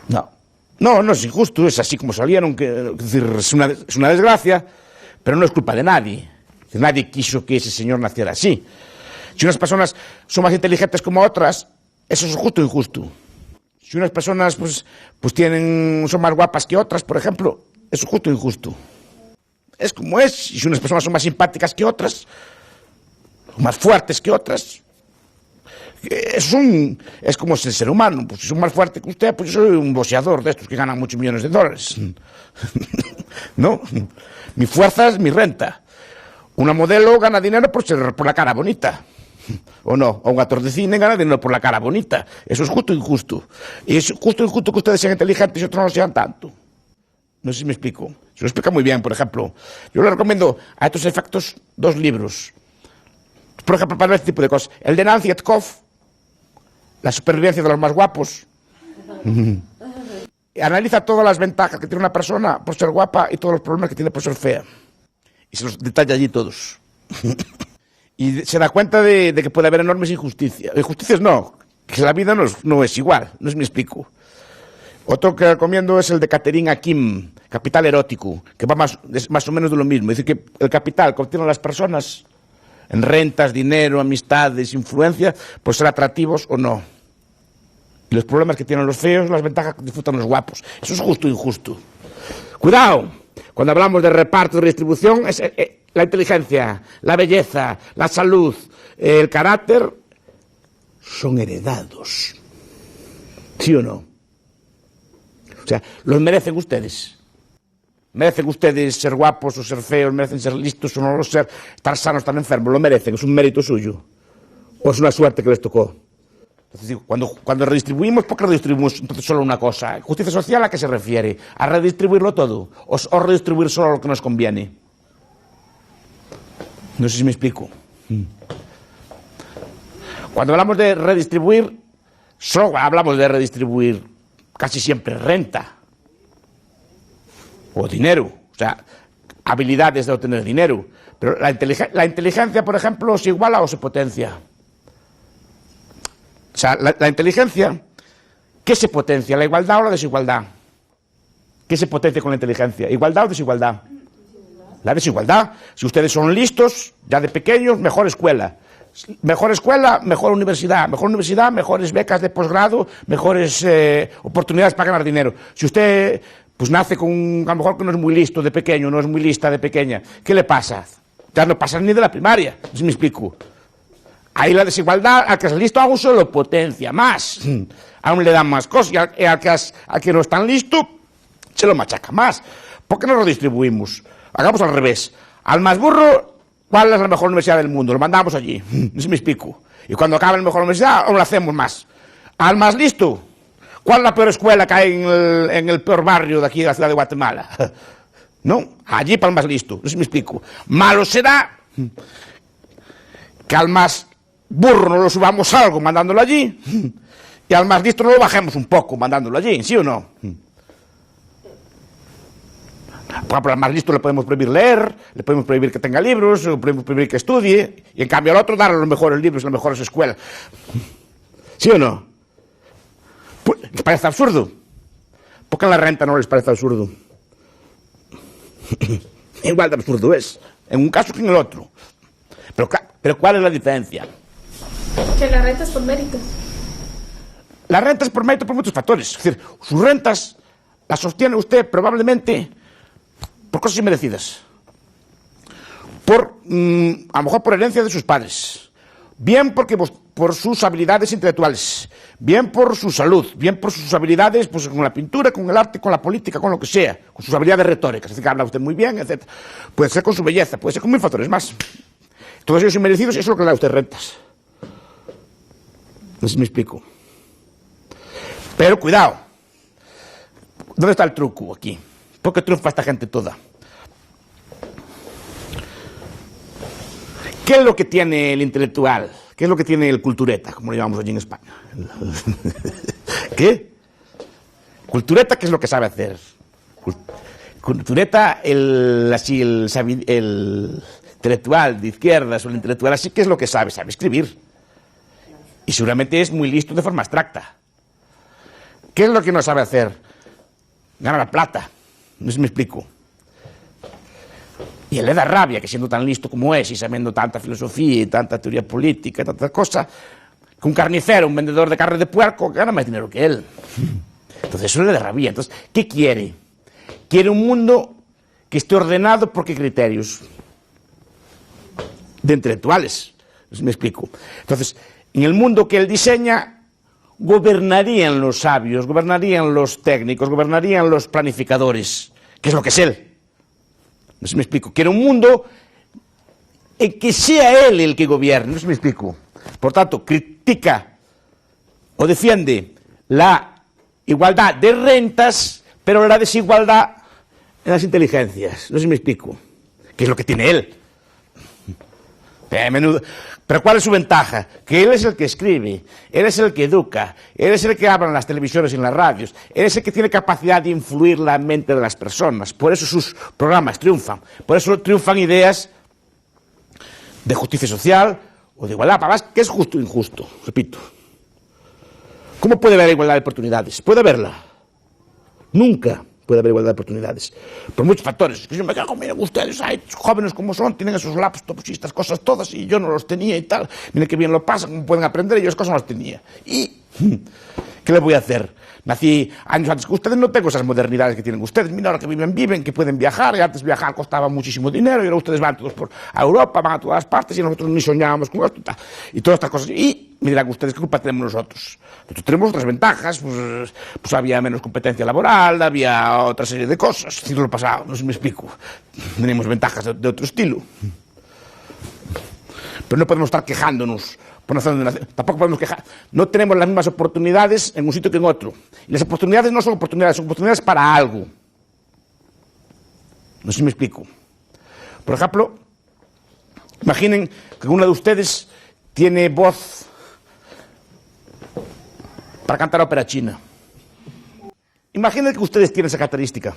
No. No es injusto, es así como salieron. Es decir, es una desgracia, pero no es culpa de nadie. Nadie quiso que ese señor naciera así. Si unas personas son más inteligentes como otras, eso es justo o injusto. Si unas personas son más guapas que otras, por ejemplo, eso es justo o injusto. Es como es. Y si unas personas son más simpáticas que otras, o más fuertes que otras, es como es el ser humano. Pues si soy más fuerte que usted, pues yo soy un boxeador de estos que ganan muchos millones de dólares. ¿No? Mi fuerza es mi renta. Una modelo gana dinero por la cara bonita, o no, o un actor de cine gana dinero por la cara bonita. Eso es justo o injusto. Y es justo o injusto que ustedes sean inteligentes y otros no lo sean tanto. No sé si me explico. Se lo explica muy bien, por ejemplo. Yo le recomiendo a estos efectos 2 libros. Por ejemplo, para ver este tipo de cosas. El de Nancy Etkoff, La supervivencia de los más guapos. Analiza todas las ventajas que tiene una persona por ser guapa y todos los problemas que tiene por ser fea. Y se los detalla allí todos. Y se da cuenta de que puede haber enormes injusticias. Injusticias no, que la vida no es igual, no sé si me explico. Otro que recomiendo es el de Catherine Hakim, Capital erótico, que va más o menos de lo mismo. Dice que el capital que obtienen las personas en rentas, dinero, amistades, influencia, pues ser atractivos o no. Y los problemas que tienen los feos, las ventajas que disfrutan los guapos. Eso es justo o injusto. ¡Cuidado! Cuando hablamos de reparto y redistribución, es la inteligencia, la belleza, la salud, el carácter, son heredados. ¿Sí o no? O sea, los merecen ustedes. Merecen ustedes ser guapos o ser feos, merecen ser listos o no ser, estar sanos, estar enfermos, lo merecen, es un mérito suyo. O es una suerte que les tocó. Entonces, cuando redistribuimos, ¿por qué redistribuimos entonces solo una cosa? ¿Justicia social a qué se refiere? ¿A redistribuirlo todo? ¿O redistribuir solo lo que nos conviene? No sé si me explico. Cuando hablamos de redistribuir, solo hablamos de redistribuir casi siempre renta o dinero, o sea, habilidades de obtener dinero. Pero la inteligencia, por ejemplo, ¿se iguala o se potencia? O sea, la inteligencia, ¿qué se potencia? ¿La igualdad o la desigualdad? ¿Qué se potencia con la inteligencia? ¿Igualdad o desigualdad? La desigualdad. Si ustedes son listos, ya de pequeños, mejor escuela. Mejor escuela, mejor universidad. Mejor universidad, mejores becas de posgrado, mejores oportunidades para ganar dinero. Si usted nace con, a lo mejor que no es muy listo de pequeño, no es muy lista de pequeña, ¿qué le pasa? Ya no pasa ni de la primaria, si me explico. Ahí la desigualdad, al que es listo, aún solo potencia más. a un le dan más cosas y al que no es tan listo se lo machaca más. ¿Por qué no lo distribuimos? Hagamos al revés. Al más burro, ¿cuál es la mejor universidad del mundo? Lo mandamos allí. No se me explico. Y cuando acabe la mejor universidad, lo hacemos más. Al más listo, ¿cuál es la peor escuela que hay en el peor barrio de aquí de la ciudad de Guatemala? ¿No? Allí para el más listo. No se me explico. Malo será que al más burro no lo subamos algo mandándolo allí y al más listo no lo bajemos un poco mandándolo allí, ¿sí o no? Por ejemplo, al más listo le podemos prohibir leer, le podemos prohibir que tenga libros, le podemos prohibir que estudie, y en cambio al otro darle los mejores libros y las mejores escuelas. ¿Sí o no? Pues, ¿les parece absurdo? ¿Por qué en la renta no les parece absurdo? Igual de absurdo es, en un caso que en el otro. Pero ¿cuál es la diferencia? Que la renta es por mérito. La renta es por mérito por muchos factores. Es decir, sus rentas las sostiene usted probablemente por cosas inmerecidas. A lo mejor por herencia de sus padres. Bien porque por sus habilidades intelectuales. Bien por su salud. Bien por sus habilidades pues, con la pintura, con el arte, con la política, con lo que sea. Con sus habilidades retóricas. Es decir, que habla usted muy bien, etc. Puede ser con su belleza, puede ser con mil factores más. Todos ellos inmerecidos, eso es lo que le da a usted rentas. No sé si me explico. Pero cuidado. ¿Dónde está el truco aquí? ¿Por qué triunfa esta gente toda? ¿Qué es lo que tiene el intelectual? ¿Qué es lo que tiene el cultureta, como lo llamamos allí en España? ¿Qué? Cultureta, ¿qué es lo que sabe hacer? Cultureta, el intelectual de izquierdas o el intelectual así, ¿qué es lo que sabe? Sabe escribir. Y seguramente es muy listo de forma abstracta. ¿Qué es lo que no sabe hacer? Gana la plata. No sé si me explico. Y él le da rabia que siendo tan listo como es y sabiendo tanta filosofía y tanta teoría política y tantas cosas, que un carnicero, un vendedor de carne de puerco, gana más dinero que él. Entonces eso le da rabia. Entonces, ¿qué quiere? Quiere un mundo que esté ordenado por qué criterios. De intelectuales. No sé si me explico. Entonces, en el mundo que él diseña, gobernarían los sabios, gobernarían los técnicos, gobernarían los planificadores, que es lo que es él. No sé si me explico. Quiere un mundo en que sea él el que gobierne. No sé si me explico. Por tanto, critica o defiende la igualdad de rentas, pero la desigualdad en las inteligencias. No sé si me explico. Que es lo que tiene él. Menudo. Pero ¿cuál es su ventaja? Que él es el que escribe, él es el que educa, él es el que habla en las televisiones y en las radios, él es el que tiene capacidad de influir la mente de las personas. Por eso sus programas triunfan. Por eso triunfan ideas de justicia social o de igualdad. Para más, ¿qué es justo o injusto? Repito. ¿Cómo puede haber igualdad de oportunidades? ¿Puede haberla? Nunca puede haber igualdad de oportunidades. Por muchos factores. Que yo me cago, miren ustedes, hay jóvenes como son, tienen esos laptops y estas cosas todas, y yo no los tenía y tal. Miren qué bien lo pasan, cómo pueden aprender, y yo esas cosas no las tenía. Y, ¿qué les voy a hacer? Nací años antes que ustedes, no tengo esas modernidades que tienen ustedes. Mira, ahora que viven, que pueden viajar, y antes viajar costaba muchísimo dinero, y ahora ustedes van todos a Europa, van a todas las partes, y nosotros ni soñábamos con esto y todas estas cosas. Y me dirán ustedes, ¿qué culpa tenemos nosotros? Nosotros tenemos otras ventajas, pues había menos competencia laboral, había otra serie de cosas, siglo pasado, no sé si me explico. Tenemos ventajas de otro estilo. Pero no podemos estar quejándonos. Tampoco podemos quejar. No tenemos las mismas oportunidades en un sitio que en otro. Y las oportunidades no son oportunidades para algo. No sé si me explico. Por ejemplo, imaginen que uno de ustedes tiene voz para cantar ópera china. Imaginen que ustedes tienen esa característica.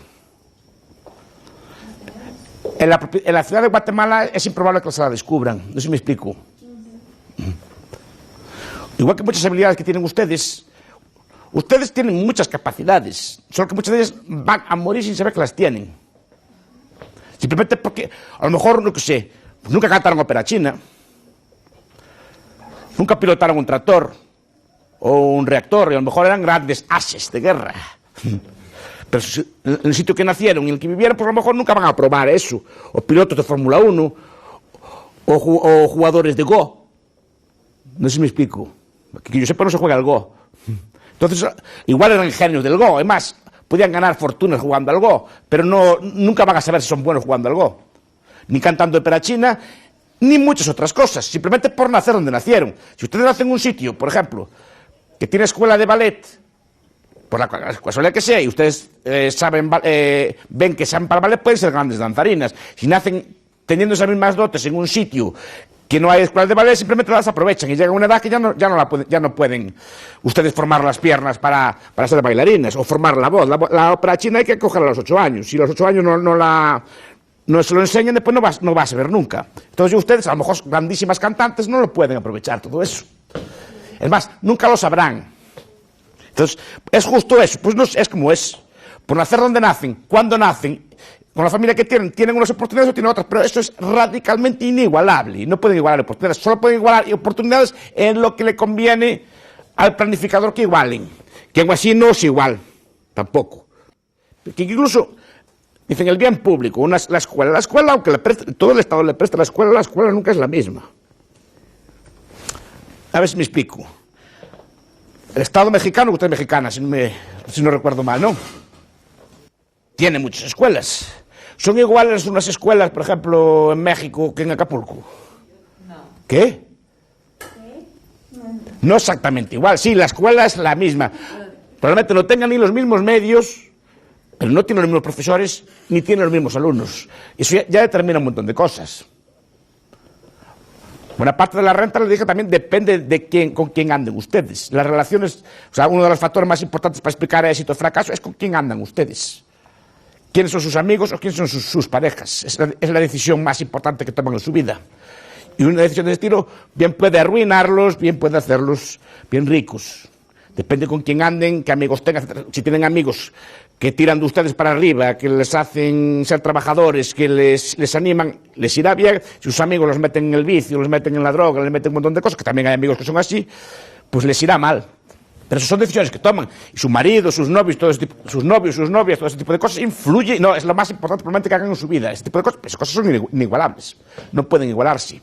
En la ciudad de Guatemala es improbable que se la descubran. No sé si me explico. Igual que muchas habilidades que tienen ustedes tienen muchas capacidades, solo que muchas de ellas van a morir sin saber que las tienen. Simplemente porque, a lo mejor, no sé, pues nunca cantaron ópera china, nunca pilotaron un tractor o un reactor, y a lo mejor eran grandes ases de guerra. Pero en el sitio que nacieron y en el que vivieron, pues a lo mejor nunca van a probar eso. O pilotos de Fórmula 1, o jugadores de Go. No sé si me explico. Que yo sepa, no se juega al Go. Entonces, igual eran genios del Go, además, podían ganar fortunas jugando al Go, pero nunca van a saber si son buenos jugando al Go, ni cantando ópera china, ni muchas otras cosas, simplemente por nacer donde nacieron. Si ustedes nacen en un sitio, por ejemplo, que tiene escuela de ballet, por la casualidad que sea, y ustedes ven que saben para ballet, pueden ser grandes danzarinas. Si nacen teniendo esas mismas dotes en un sitio que no hay escuelas de ballet, simplemente las aprovechan y llegan a una edad que ya no pueden ustedes formar las piernas para ser bailarines o formar la voz. La ópera china hay que cogerla a los 8 años. Si a los 8 años no se lo enseñan, después no va a saber nunca. Entonces ustedes, a lo mejor grandísimas cantantes, no lo pueden aprovechar todo eso. Es más, nunca lo sabrán. Entonces, es justo eso, pues no es como es. Por nacer donde nacen, cuando nacen, con la familia que tienen unas oportunidades o tienen otras, pero eso es radicalmente inigualable. Y no pueden igualar oportunidades, solo pueden igualar oportunidades en lo que le conviene al planificador que igualen. Que algo así no es igual, tampoco. Que incluso, dicen el bien público, la escuela, aunque todo el Estado le presta la escuela nunca es la misma. A ver si me explico. El Estado mexicano, usted es mexicana, si no recuerdo mal, ¿no? Tiene muchas escuelas. ¿Son iguales unas escuelas, por ejemplo, en México que en Acapulco? No. ¿Qué? No exactamente igual. Sí, la escuela es la misma. Probablemente no tengan ni los mismos medios, pero no tienen los mismos profesores, ni tienen los mismos alumnos. Eso ya determina un montón de cosas. Buena parte de la renta, les dije, también depende de con quién anden ustedes. Las relaciones, o sea, uno de los factores más importantes para explicar éxito o fracaso es con quién andan ustedes. ¿Quiénes son sus amigos o quiénes son sus parejas? Es la decisión más importante que toman en su vida. Y una decisión de estilo bien puede arruinarlos, bien puede hacerlos bien ricos. Depende con quién anden, qué amigos tengan. Si tienen amigos que tiran de ustedes para arriba, que les hacen ser trabajadores, que les animan, les irá bien. Si sus amigos los meten en el vicio, los meten en la droga, les meten un montón de cosas, que también hay amigos que son así, pues les irá mal. Pero esas son decisiones que toman. Y su marido, sus novios, sus novias, todo ese tipo de cosas influye. No, es lo más importante probablemente que hagan en su vida. Ese tipo de cosas, esas cosas son inigualables. No pueden igualarse.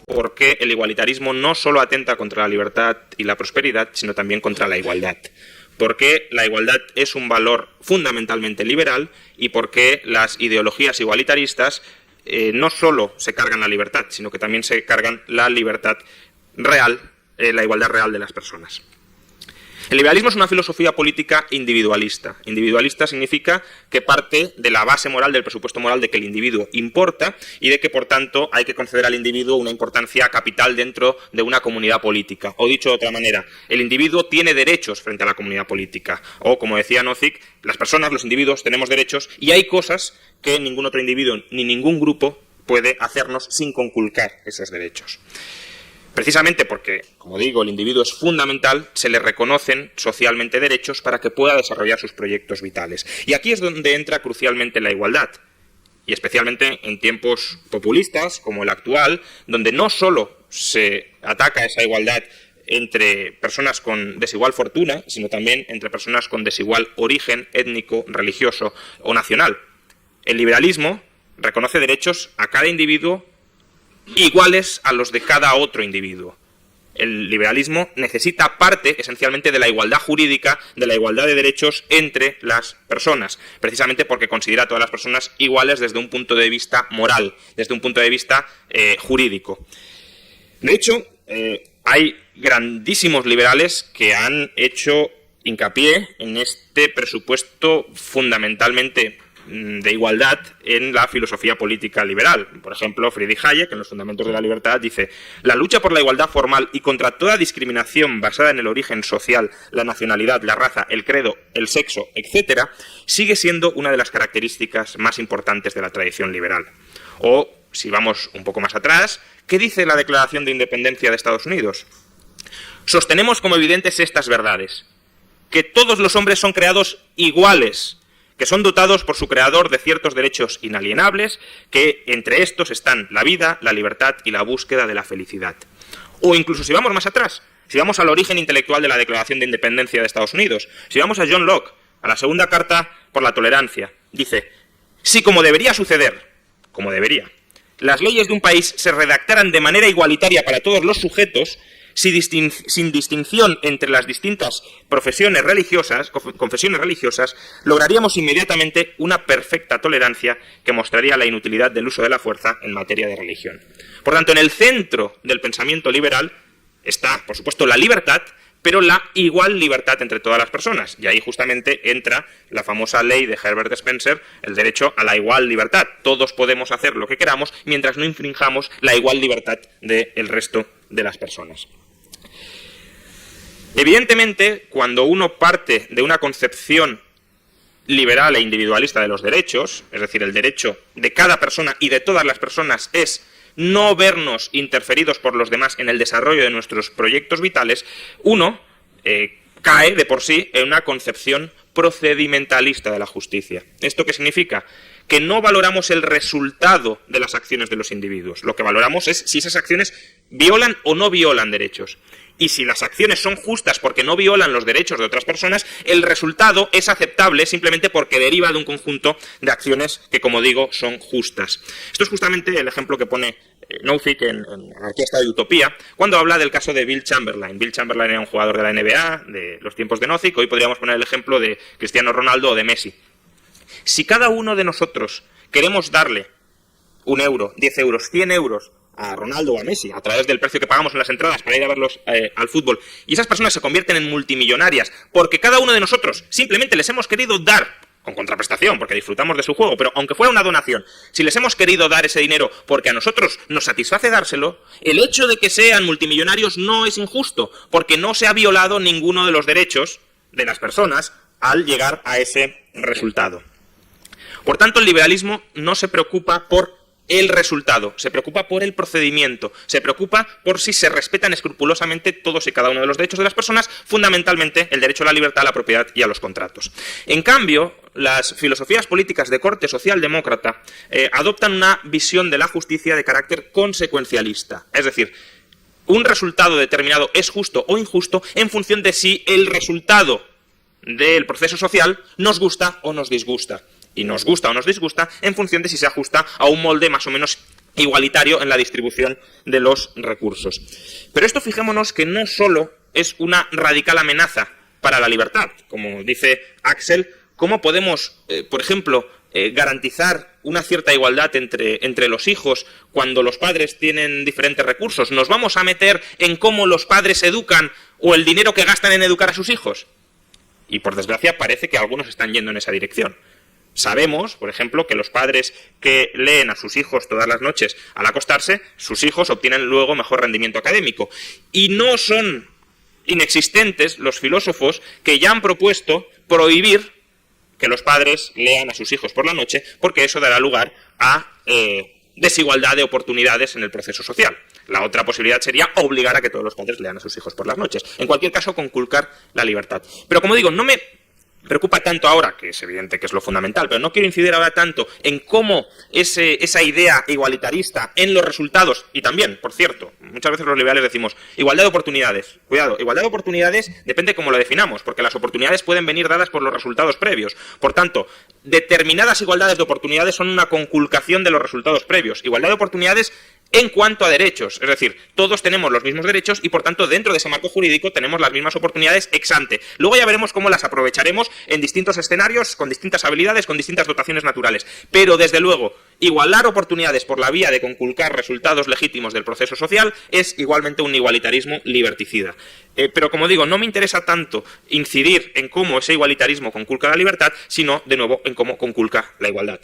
Porque el igualitarismo no solo atenta contra la libertad y la prosperidad, sino también contra la igualdad. Porque la igualdad es un valor fundamentalmente liberal y porque las ideologías igualitaristas no solo se cargan la libertad, sino que también se cargan la libertad real, la igualdad real de las personas. El liberalismo es una filosofía política individualista. Individualista significa que parte de la base moral, del presupuesto moral de que el individuo importa y de que, por tanto, hay que conceder al individuo una importancia capital dentro de una comunidad política. O dicho de otra manera, el individuo tiene derechos frente a la comunidad política. O, como decía Nozick, las personas, los individuos, tenemos derechos y hay cosas que ningún otro individuo ni ningún grupo puede hacernos sin conculcar esos derechos. Precisamente porque, como digo, el individuo es fundamental, se le reconocen socialmente derechos para que pueda desarrollar sus proyectos vitales. Y aquí es donde entra crucialmente la igualdad, y especialmente en tiempos populistas como el actual, donde no solo se ataca esa igualdad entre personas con desigual fortuna, sino también entre personas con desigual origen étnico, religioso o nacional. El liberalismo reconoce derechos a cada individuo iguales a los de cada otro individuo. El liberalismo necesita parte esencialmente de la igualdad jurídica, de la igualdad de derechos entre las personas, precisamente porque considera a todas las personas iguales desde un punto de vista moral, desde un punto de vista jurídico. De hecho, hay grandísimos liberales que han hecho hincapié en este presupuesto fundamentalmente de igualdad en la filosofía política liberal. Por ejemplo, Friedrich Hayek, en los Fundamentos de la Libertad, dice: la lucha por la igualdad formal y contra toda discriminación basada en el origen social, la nacionalidad, la raza, el credo, el sexo, etc., sigue siendo una de las características más importantes de la tradición liberal. O, si vamos un poco más atrás, ¿qué dice la Declaración de Independencia de Estados Unidos? Sostenemos como evidentes estas verdades: que todos los hombres son creados iguales, que son dotados por su creador de ciertos derechos inalienables, que entre estos están la vida, la libertad y la búsqueda de la felicidad. O incluso si vamos más atrás, si vamos al origen intelectual de la Declaración de Independencia de Estados Unidos, si vamos a John Locke, a la segunda carta por la tolerancia, dice: si como debería suceder, como debería, las leyes de un país se redactaran de manera igualitaria para todos los sujetos, sin distinción entre las distintas confesiones religiosas, lograríamos inmediatamente una perfecta tolerancia que mostraría la inutilidad del uso de la fuerza en materia de religión. Por tanto, en el centro del pensamiento liberal está, por supuesto, la libertad, pero la igual libertad entre todas las personas. Y ahí justamente entra la famosa ley de Herbert Spencer, el derecho a la igual libertad. Todos podemos hacer lo que queramos mientras no infringamos la igual libertad del resto de las personas. Evidentemente, cuando uno parte de una concepción liberal e individualista de los derechos, es decir, el derecho de cada persona y de todas las personas es no vernos interferidos por los demás en el desarrollo de nuestros proyectos vitales, uno cae de por sí en una concepción procedimentalista de la justicia. ¿Esto qué significa? Que no valoramos el resultado de las acciones de los individuos. Lo que valoramos es si esas acciones violan o no violan derechos. Y si las acciones son justas porque no violan los derechos de otras personas, el resultado es aceptable simplemente porque deriva de un conjunto de acciones que, como digo, son justas. Esto es justamente el ejemplo que pone Nozick en Anarquía, Estado y Utopía, cuando habla del caso de Bill Chamberlain. Bill Chamberlain era un jugador de la NBA, de los tiempos de Nozick. Hoy podríamos poner el ejemplo de Cristiano Ronaldo o de Messi. Si cada uno de nosotros queremos darle 1 euro, 10 euros, 100 euros a Ronaldo o a Messi, a través del precio que pagamos en las entradas para ir a verlos al fútbol, y esas personas se convierten en multimillonarias porque cada uno de nosotros simplemente les hemos querido dar, con contraprestación, porque disfrutamos de su juego, pero aunque fuera una donación, si les hemos querido dar ese dinero porque a nosotros nos satisface dárselo, el hecho de que sean multimillonarios no es injusto, porque no se ha violado ninguno de los derechos de las personas al llegar a ese resultado. Por tanto, el liberalismo no se preocupa por el resultado, se preocupa por el procedimiento, se preocupa por si se respetan escrupulosamente todos y cada uno de los derechos de las personas, fundamentalmente el derecho a la libertad, a la propiedad y a los contratos. En cambio, las filosofías políticas de corte socialdemócrata adoptan una visión de la justicia de carácter consecuencialista, es decir, un resultado determinado es justo o injusto en función de si el resultado del proceso social nos gusta o nos disgusta. Y nos gusta o nos disgusta en función de si se ajusta a un molde más o menos igualitario en la distribución de los recursos. Pero esto, fijémonos, que no solo es una radical amenaza para la libertad. Como dice Axel, ¿cómo podemos, por ejemplo, garantizar una cierta igualdad entre los hijos cuando los padres tienen diferentes recursos? ¿Nos vamos a meter en cómo los padres educan o el dinero que gastan en educar a sus hijos? Y por desgracia parece que algunos están yendo en esa dirección. Sabemos, por ejemplo, que los padres que leen a sus hijos todas las noches al acostarse, sus hijos obtienen luego mejor rendimiento académico. Y no son inexistentes los filósofos que ya han propuesto prohibir que los padres lean a sus hijos por la noche, porque eso dará lugar a desigualdad de oportunidades en el proceso social. La otra posibilidad sería obligar a que todos los padres lean a sus hijos por las noches. En cualquier caso, conculcar la libertad. Pero como digo, no me preocupa tanto ahora, que es evidente que es lo fundamental, pero no quiero incidir ahora tanto en cómo esa idea igualitarista en los resultados, y también, por cierto, muchas veces los liberales decimos igualdad de oportunidades. Cuidado, igualdad de oportunidades depende cómo lo definamos, porque las oportunidades pueden venir dadas por los resultados previos. Por tanto, determinadas igualdades de oportunidades son una conculcación de los resultados previos. Igualdad de oportunidades en cuanto a derechos, es decir, todos tenemos los mismos derechos y por tanto dentro de ese marco jurídico tenemos las mismas oportunidades ex ante. Luego ya veremos cómo las aprovecharemos en distintos escenarios, con distintas habilidades, con distintas dotaciones naturales. Pero desde luego, igualar oportunidades por la vía de conculcar resultados legítimos del proceso social es igualmente un igualitarismo liberticida. Pero como digo, no me interesa tanto incidir en cómo ese igualitarismo conculca la libertad, sino de nuevo en cómo conculca la igualdad.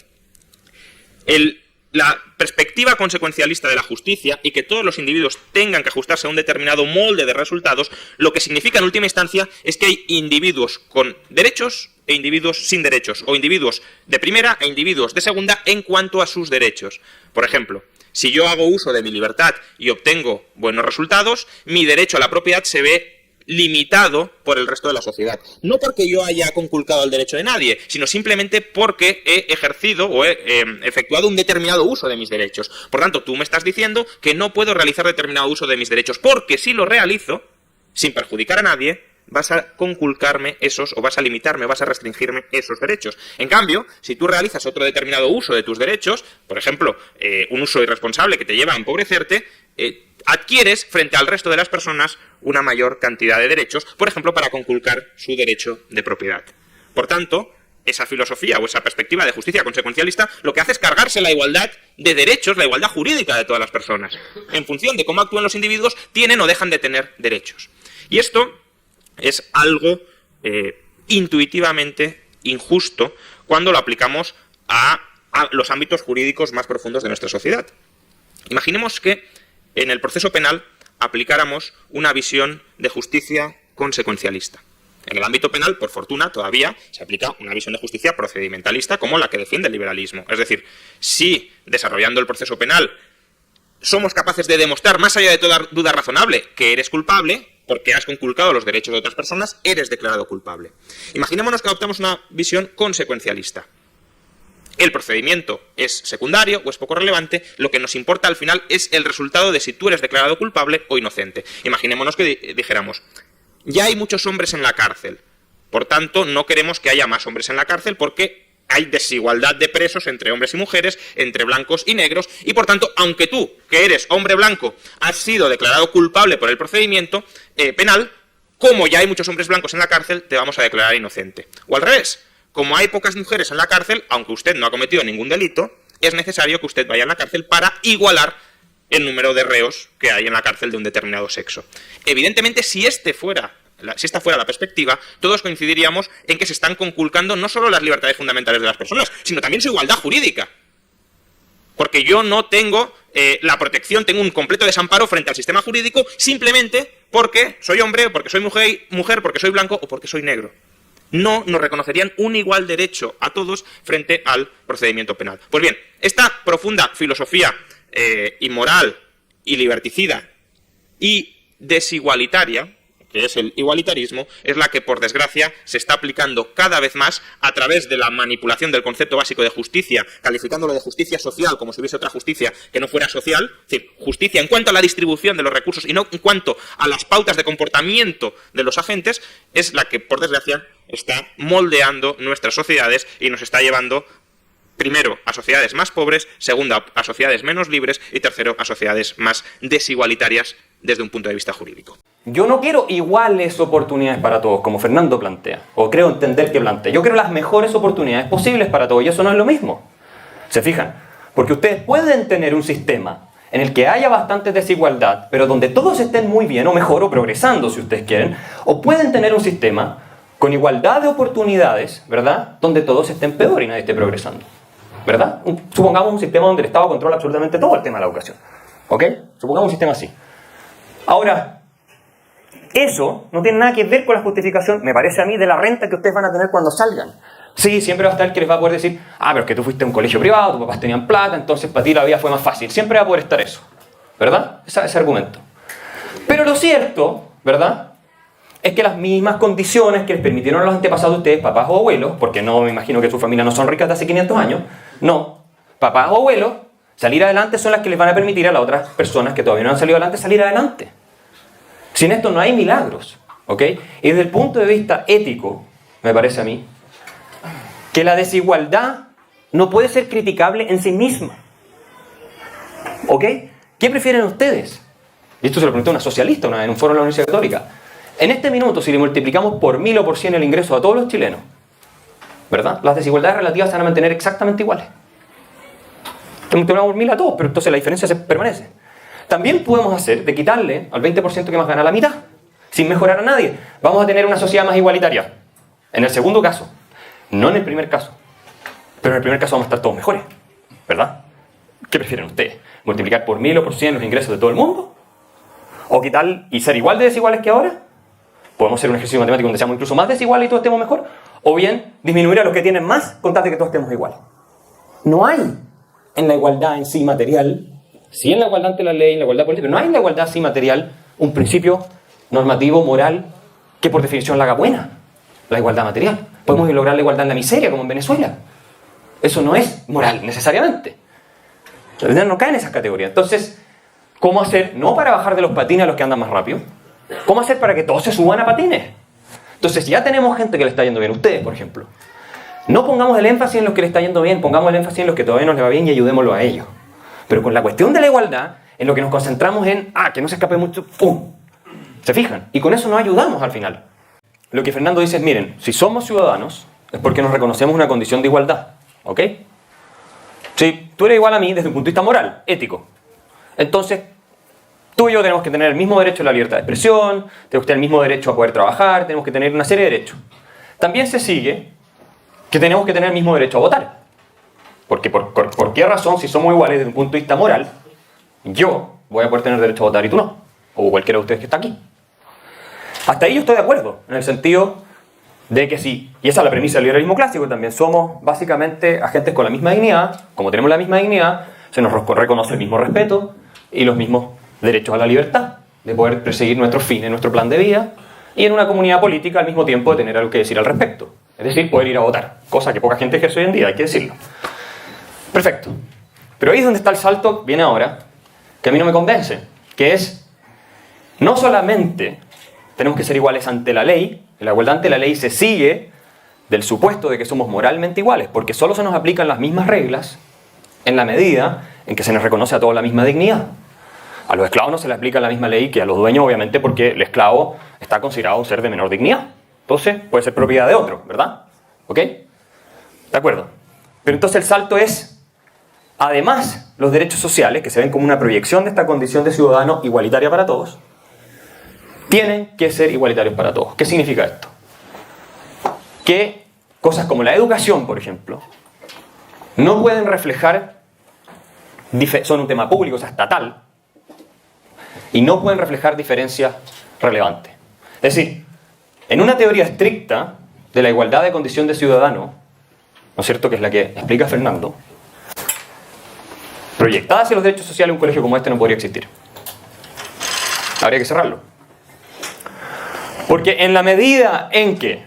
La perspectiva consecuencialista de la justicia y que todos los individuos tengan que ajustarse a un determinado molde de resultados, lo que significa en última instancia es que hay individuos con derechos e individuos sin derechos, o individuos de primera e individuos de segunda en cuanto a sus derechos. Por ejemplo, si yo hago uso de mi libertad y obtengo buenos resultados, mi derecho a la propiedad se ve limitado por el resto de la sociedad. No porque yo haya conculcado el derecho de nadie, sino simplemente porque he ejercido o he efectuado un determinado uso de mis derechos. Por tanto, tú me estás diciendo que no puedo realizar determinado uso de mis derechos, porque si lo realizo, sin perjudicar a nadie, vas a conculcarme esos, o vas a limitarme, o vas a restringirme esos derechos. En cambio, si tú realizas otro determinado uso de tus derechos, por ejemplo, un uso irresponsable que te lleva a empobrecerte, adquieres frente al resto de las personas una mayor cantidad de derechos, por ejemplo, para conculcar su derecho de propiedad. Por tanto, esa filosofía o esa perspectiva de justicia consecuencialista lo que hace es cargarse la igualdad de derechos, la igualdad jurídica de todas las personas. En función de cómo actúan los individuos, tienen o dejan de tener derechos. Y esto es algo intuitivamente injusto cuando lo aplicamos a los ámbitos jurídicos más profundos de nuestra sociedad. Imaginemos que en el proceso penal aplicáramos una visión de justicia consecuencialista. En el ámbito penal, por fortuna, todavía se aplica una visión de justicia procedimentalista como la que defiende el liberalismo. Es decir, si desarrollando el proceso penal somos capaces de demostrar, más allá de toda duda razonable, que eres culpable, porque has conculcado los derechos de otras personas, eres declarado culpable. Imaginémonos que adoptamos una visión consecuencialista. El procedimiento es secundario o es poco relevante, lo que nos importa al final es el resultado de si tú eres declarado culpable o inocente. Imaginémonos que dijéramos, ya hay muchos hombres en la cárcel, por tanto no queremos que haya más hombres en la cárcel porque hay desigualdad de presos entre hombres y mujeres, entre blancos y negros, y por tanto, aunque tú, que eres hombre blanco, has sido declarado culpable por el procedimiento penal, como ya hay muchos hombres blancos en la cárcel, te vamos a declarar inocente. O al revés, como hay pocas mujeres en la cárcel, aunque usted no ha cometido ningún delito, es necesario que usted vaya a la cárcel para igualar el número de reos que hay en la cárcel de un determinado sexo. Evidentemente, si esta fuera la perspectiva, todos coincidiríamos en que se están conculcando no solo las libertades fundamentales de las personas, sino también su igualdad jurídica. Porque yo no tengo la protección, tengo un completo desamparo frente al sistema jurídico simplemente porque soy hombre, porque soy mujer, porque soy blanco o porque soy negro. No nos reconocerían un igual derecho a todos frente al procedimiento penal. Pues bien, esta profunda filosofía inmoral y liberticida y desigualitaria, que es el igualitarismo, es la que, por desgracia, se está aplicando cada vez más a través de la manipulación del concepto básico de justicia, calificándolo de justicia social como si hubiese otra justicia que no fuera social, es decir, justicia en cuanto a la distribución de los recursos y no en cuanto a las pautas de comportamiento de los agentes, es la que, por desgracia, está moldeando nuestras sociedades y nos está llevando, primero, a sociedades más pobres, segundo, a sociedades menos libres y tercero, a sociedades más desigualitarias desde un punto de vista jurídico. Yo no quiero iguales oportunidades para todos, como Fernando plantea, o creo entender que plantea. Yo quiero las mejores oportunidades posibles para todos, y eso no es lo mismo. ¿Se fijan? Porque ustedes pueden tener un sistema en el que haya bastante desigualdad, pero donde todos estén muy bien, o mejor, o progresando, si ustedes quieren, o pueden tener un sistema con igualdad de oportunidades, ¿verdad?, donde todos estén peor y nadie esté progresando, ¿verdad? Supongamos un sistema donde el Estado controla absolutamente todo el tema de la educación, ¿ok? Supongamos un sistema así. Ahora, eso no tiene nada que ver con la justificación, me parece a mí, de la renta que ustedes van a tener cuando salgan. Sí, siempre va a estar el que les va a poder decir, pero es que tú fuiste a un colegio privado, tus papás tenían plata, entonces para ti la vida fue más fácil. Siempre va a poder estar eso, ¿verdad? Ese argumento. Pero lo cierto, ¿verdad?, es que las mismas condiciones que les permitieron a los antepasados de ustedes, papás o abuelos, porque no me imagino que sus familias no son ricas de hace 500 años, no, papás o abuelos, salir adelante son las que les van a permitir a las otras personas que todavía no han salido adelante salir adelante. Sin esto no hay milagros, ¿ok? Y desde el punto de vista ético, me parece a mí, que la desigualdad no puede ser criticable en sí misma, ¿ok? ¿Qué prefieren ustedes? Y esto se lo preguntó una socialista una vez en un foro de la Universidad Católica. En este minuto, si le multiplicamos por 1000 o por 100 el ingreso a todos los chilenos, ¿verdad?, las desigualdades relativas se van a mantener exactamente iguales. Multiplicamos por 1000 a todos, pero entonces la diferencia se permanece. También podemos hacer de quitarle al 20% que más gana la mitad, sin mejorar a nadie. Vamos a tener una sociedad más igualitaria. En el segundo caso, no en el primer caso. Pero en el primer caso vamos a estar todos mejores, ¿verdad? ¿Qué prefieren ustedes? ¿Multiplicar por 1000 o por 100 los ingresos de todo el mundo? ¿O quitar y ser igual de desiguales que ahora? Podemos hacer un ejercicio matemático donde seamos incluso más desiguales y todos estemos mejor. O bien, disminuir a los que tienen más con tal de que todos estemos iguales. No hay en la igualdad en sí material, sí en la igualdad ante la ley, en la igualdad política, pero no hay en la igualdad sí material un principio normativo, moral, que por definición la haga buena, la igualdad material. Podemos lograr la igualdad en la miseria, como en Venezuela. Eso no es moral, necesariamente. No cae en esas categorías. Entonces, ¿cómo hacer? No para bajar de los patines a los que andan más rápido. ¿Cómo hacer para que todos se suban a patines? Entonces, ya tenemos gente que le está yendo bien. Ustedes, por ejemplo. No pongamos el énfasis en los que le está yendo bien, pongamos el énfasis en los que todavía no les va bien y ayudémoslo a ellos. Pero con la cuestión de la igualdad, en lo que nos concentramos en, que no se escape mucho, ¡pum! ¿Se fijan? Y con eso no ayudamos al final. Lo que Fernando dice es, miren, si somos ciudadanos, es porque nos reconocemos una condición de igualdad, ¿ok? Si tú eres igual a mí desde un punto de vista moral, ético, entonces tú y yo tenemos que tener el mismo derecho a la libertad de expresión, tenemos que tener el mismo derecho a poder trabajar, tenemos que tener una serie de derechos. También se sigue que tenemos que tener el mismo derecho a votar. Porque ¿por qué razón, si somos iguales desde un punto de vista moral, yo voy a poder tener derecho a votar y tú no? O cualquiera de ustedes que está aquí. Hasta ahí yo estoy de acuerdo, en el sentido de que sí, y esa es la premisa del liberalismo clásico también, somos básicamente agentes con la misma dignidad, como tenemos la misma dignidad, se nos reconoce el mismo respeto y los mismos derechos a la libertad, de poder perseguir nuestros fines, nuestro plan de vida, y en una comunidad política al mismo tiempo de tener algo que decir al respecto. Es decir, poder ir a votar, cosa que poca gente ejerce hoy en día, hay que decirlo. Perfecto. Pero ahí es donde está el salto, viene ahora, que a mí no me convence, que es, no solamente tenemos que ser iguales ante la ley, la igualdad ante la ley se sigue del supuesto de que somos moralmente iguales, porque solo se nos aplican las mismas reglas en la medida en que se nos reconoce a todos la misma dignidad. A los esclavos no se les aplica la misma ley que a los dueños, obviamente, porque el esclavo está considerado un ser de menor dignidad. Entonces, puede ser propiedad de otro, ¿verdad? ¿Ok? ¿De acuerdo? Pero entonces el salto es, además, los derechos sociales, que se ven como una proyección de esta condición de ciudadano igualitaria para todos, tienen que ser igualitarios para todos. ¿Qué significa esto? Que cosas como la educación, por ejemplo, no pueden reflejar, son un tema público, o sea, estatal, y no pueden reflejar diferencias relevantes. Es decir, en una teoría estricta de la igualdad de condición de ciudadano, ¿no es cierto?, que es la que explica Fernando, proyectada hacia los derechos sociales, un colegio como este no podría existir. Habría que cerrarlo. Porque en la medida en que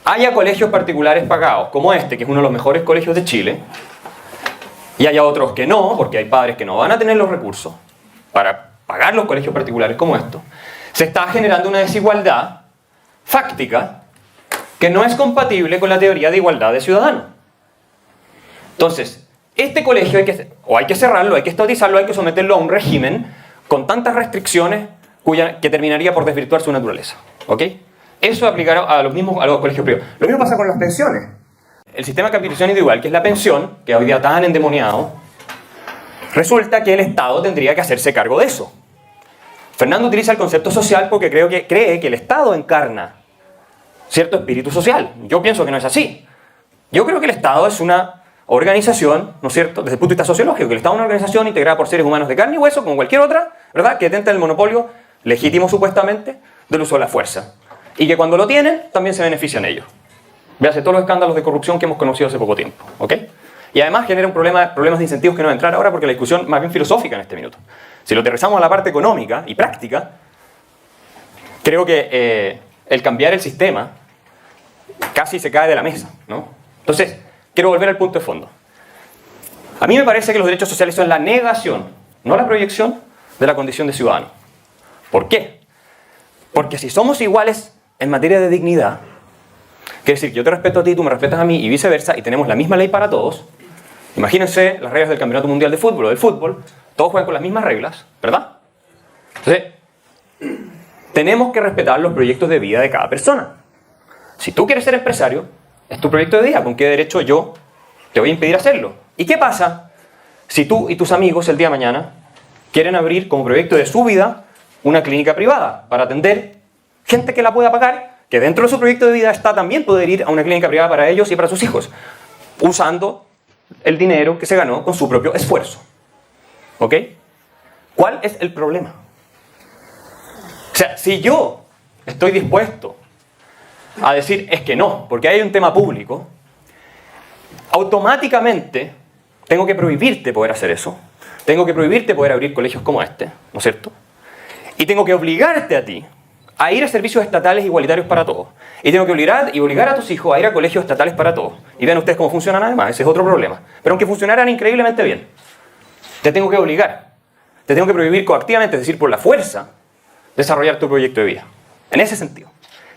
haya colegios particulares pagados, como este, que es uno de los mejores colegios de Chile, y haya otros que no, porque hay padres que no van a tener los recursos para pagar los colegios particulares como estos, se está generando una desigualdad fáctica que no es compatible con la teoría de igualdad de ciudadanos. Entonces, este colegio hay que cerrarlo, hay que estatizarlo, hay que someterlo a un régimen con tantas restricciones que terminaría por desvirtuar su naturaleza. ¿Ok? Eso aplicará a los colegios privados. Lo mismo pasa con las pensiones. El sistema de capitalización individual, que es la pensión, que hoy día tan endemoniado, resulta que el Estado tendría que hacerse cargo de eso. Fernando utiliza el concepto social porque cree que el Estado encarna cierto espíritu social. Yo pienso que no es así. Yo creo que el Estado es una organización, ¿no es cierto?, desde el punto de vista sociológico, que el Estado es una organización integrada por seres humanos de carne y hueso, como cualquier otra, ¿verdad?, que detenta el monopolio legítimo supuestamente del uso de la fuerza. Y que cuando lo tienen, también se benefician ellos. Véase todos los escándalos de corrupción que hemos conocido hace poco tiempo. ¿Ok? Y además genera problemas de incentivos que no voy a entrar ahora porque la discusión más bien filosófica en este minuto. Si lo aterrizamos a la parte económica y práctica, creo que el cambiar el sistema casi se cae de la mesa, ¿no? Entonces, quiero volver al punto de fondo. A mí me parece que los derechos sociales son la negación, no la proyección, de la condición de ciudadano. ¿Por qué? Porque si somos iguales en materia de dignidad, quiere decir que yo te respeto a ti, tú me respetas a mí y viceversa, y tenemos la misma ley para todos. Imagínense las reglas del Campeonato Mundial de Fútbol o del fútbol, todos juegan con las mismas reglas, ¿verdad? Entonces, tenemos que respetar los proyectos de vida de cada persona. Si tú quieres ser empresario, es tu proyecto de vida, ¿con qué derecho yo te voy a impedir hacerlo? ¿Y qué pasa si tú y tus amigos el día de mañana quieren abrir como proyecto de su vida una clínica privada para atender gente que la pueda pagar, que dentro de su proyecto de vida está también poder ir a una clínica privada para ellos y para sus hijos, usando el dinero que se ganó con su propio esfuerzo? ¿Ok? ¿Cuál es el problema? O sea, si yo estoy dispuesto a decir es que no, porque hay un tema público, automáticamente tengo que prohibirte poder hacer eso, tengo que prohibirte poder abrir colegios como este, ¿no es cierto? Y tengo que obligarte a ti a ir a servicios estatales igualitarios para todos. Y tengo que obligar a tus hijos a ir a colegios estatales para todos. Y vean ustedes cómo funcionan además, ese es otro problema. Pero aunque funcionaran increíblemente bien, te tengo que obligar, te tengo que prohibir coactivamente, es decir, por la fuerza, desarrollar tu proyecto de vida. En ese sentido,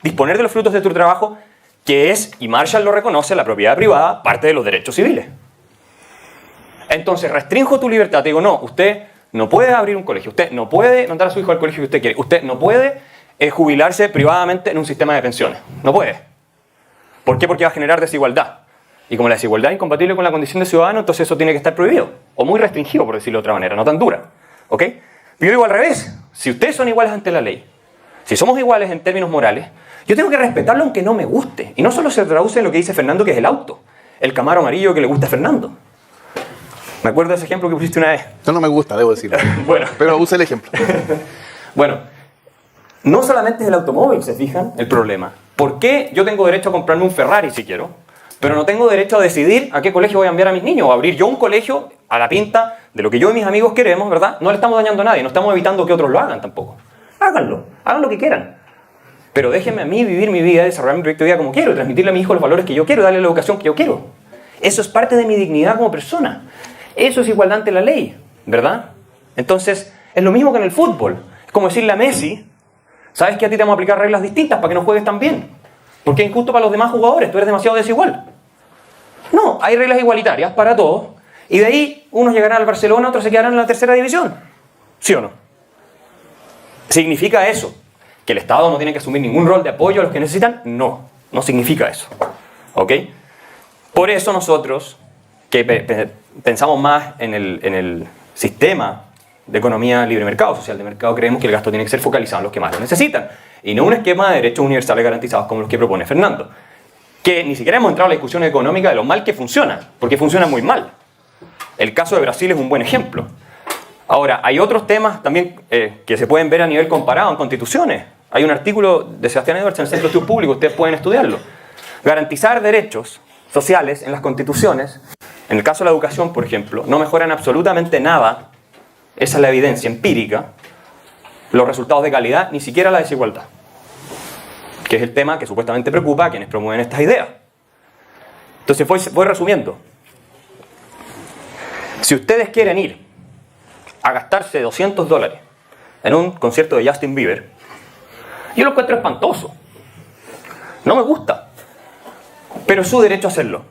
disponer de los frutos de tu trabajo, que es, y Marshall lo reconoce, la propiedad privada, parte de los derechos civiles. Entonces, restringo tu libertad, te digo, no, usted no puede abrir un colegio, usted no puede mandar a su hijo al colegio que usted quiere, usted no puede jubilarse privadamente en un sistema de pensiones. No puede. ¿Por qué? Porque va a generar desigualdad. Y como la desigualdad es incompatible con la condición de ciudadano, entonces eso tiene que estar prohibido. O muy restringido, por decirlo de otra manera, no tan dura. ¿Ok? Pero yo digo al revés. Si ustedes son iguales ante la ley, si somos iguales en términos morales, yo tengo que respetarlo aunque no me guste. Y no solo se traduce en lo que dice Fernando, que es el auto. El Camaro amarillo que le gusta a Fernando. Me acuerdo de ese ejemplo que pusiste una vez. Eso no me gusta, debo decirlo. Bueno. Pero usa el ejemplo. Bueno, no solamente es el automóvil, ¿se fijan? El problema. ¿Por qué yo tengo derecho a comprarme un Ferrari si quiero, pero no tengo derecho a decidir a qué colegio voy a enviar a mis niños? O abrir yo un colegio a la pinta de lo que yo y mis amigos queremos, ¿verdad? No le estamos dañando a nadie, no estamos evitando que otros lo hagan tampoco. Háganlo, hagan lo que quieran. Pero déjenme a mí vivir mi vida, desarrollar mi proyecto de vida como quiero, transmitirle a mi hijo los valores que yo quiero, darle la educación que yo quiero. Eso es parte de mi dignidad como persona. Eso es igualdad ante la ley, ¿verdad? Entonces, es lo mismo que en el fútbol. Es como decirle a Messi, ¿sabes que a ti te vamos a aplicar reglas distintas para que no juegues tan bien? Porque es injusto para los demás jugadores, tú eres demasiado desigual. No, hay reglas igualitarias para todos, y de ahí unos llegarán al Barcelona, otros se quedarán en la tercera división. ¿Sí o no? ¿Significa eso que el Estado no tiene que asumir ningún rol de apoyo a los que necesitan? No, no significa eso. ¿Ok? Por eso nosotros, que pensamos más en el sistema de economía libre mercado, social de mercado, creemos que el gasto tiene que ser focalizado en los que más lo necesitan, y no un esquema de derechos universales garantizados como los que propone Fernando. Que ni siquiera hemos entrado a la discusión económica de lo mal que funciona, porque funciona muy mal. El caso de Brasil es un buen ejemplo. Ahora, hay otros temas también que se pueden ver a nivel comparado en constituciones. Hay un artículo de Sebastián Edwards en el Centro de Estudios Públicos, ustedes pueden estudiarlo. Garantizar derechos sociales en las constituciones, en el caso de la educación, por ejemplo, no mejoran absolutamente nada, esa es la evidencia empírica, los resultados de calidad, ni siquiera la desigualdad, que es el tema que supuestamente preocupa a quienes promueven estas ideas. Entonces voy resumiendo. Si ustedes quieren ir a gastarse $200 en un concierto de Justin Bieber, yo lo encuentro espantoso. No me gusta. Pero es su derecho a hacerlo.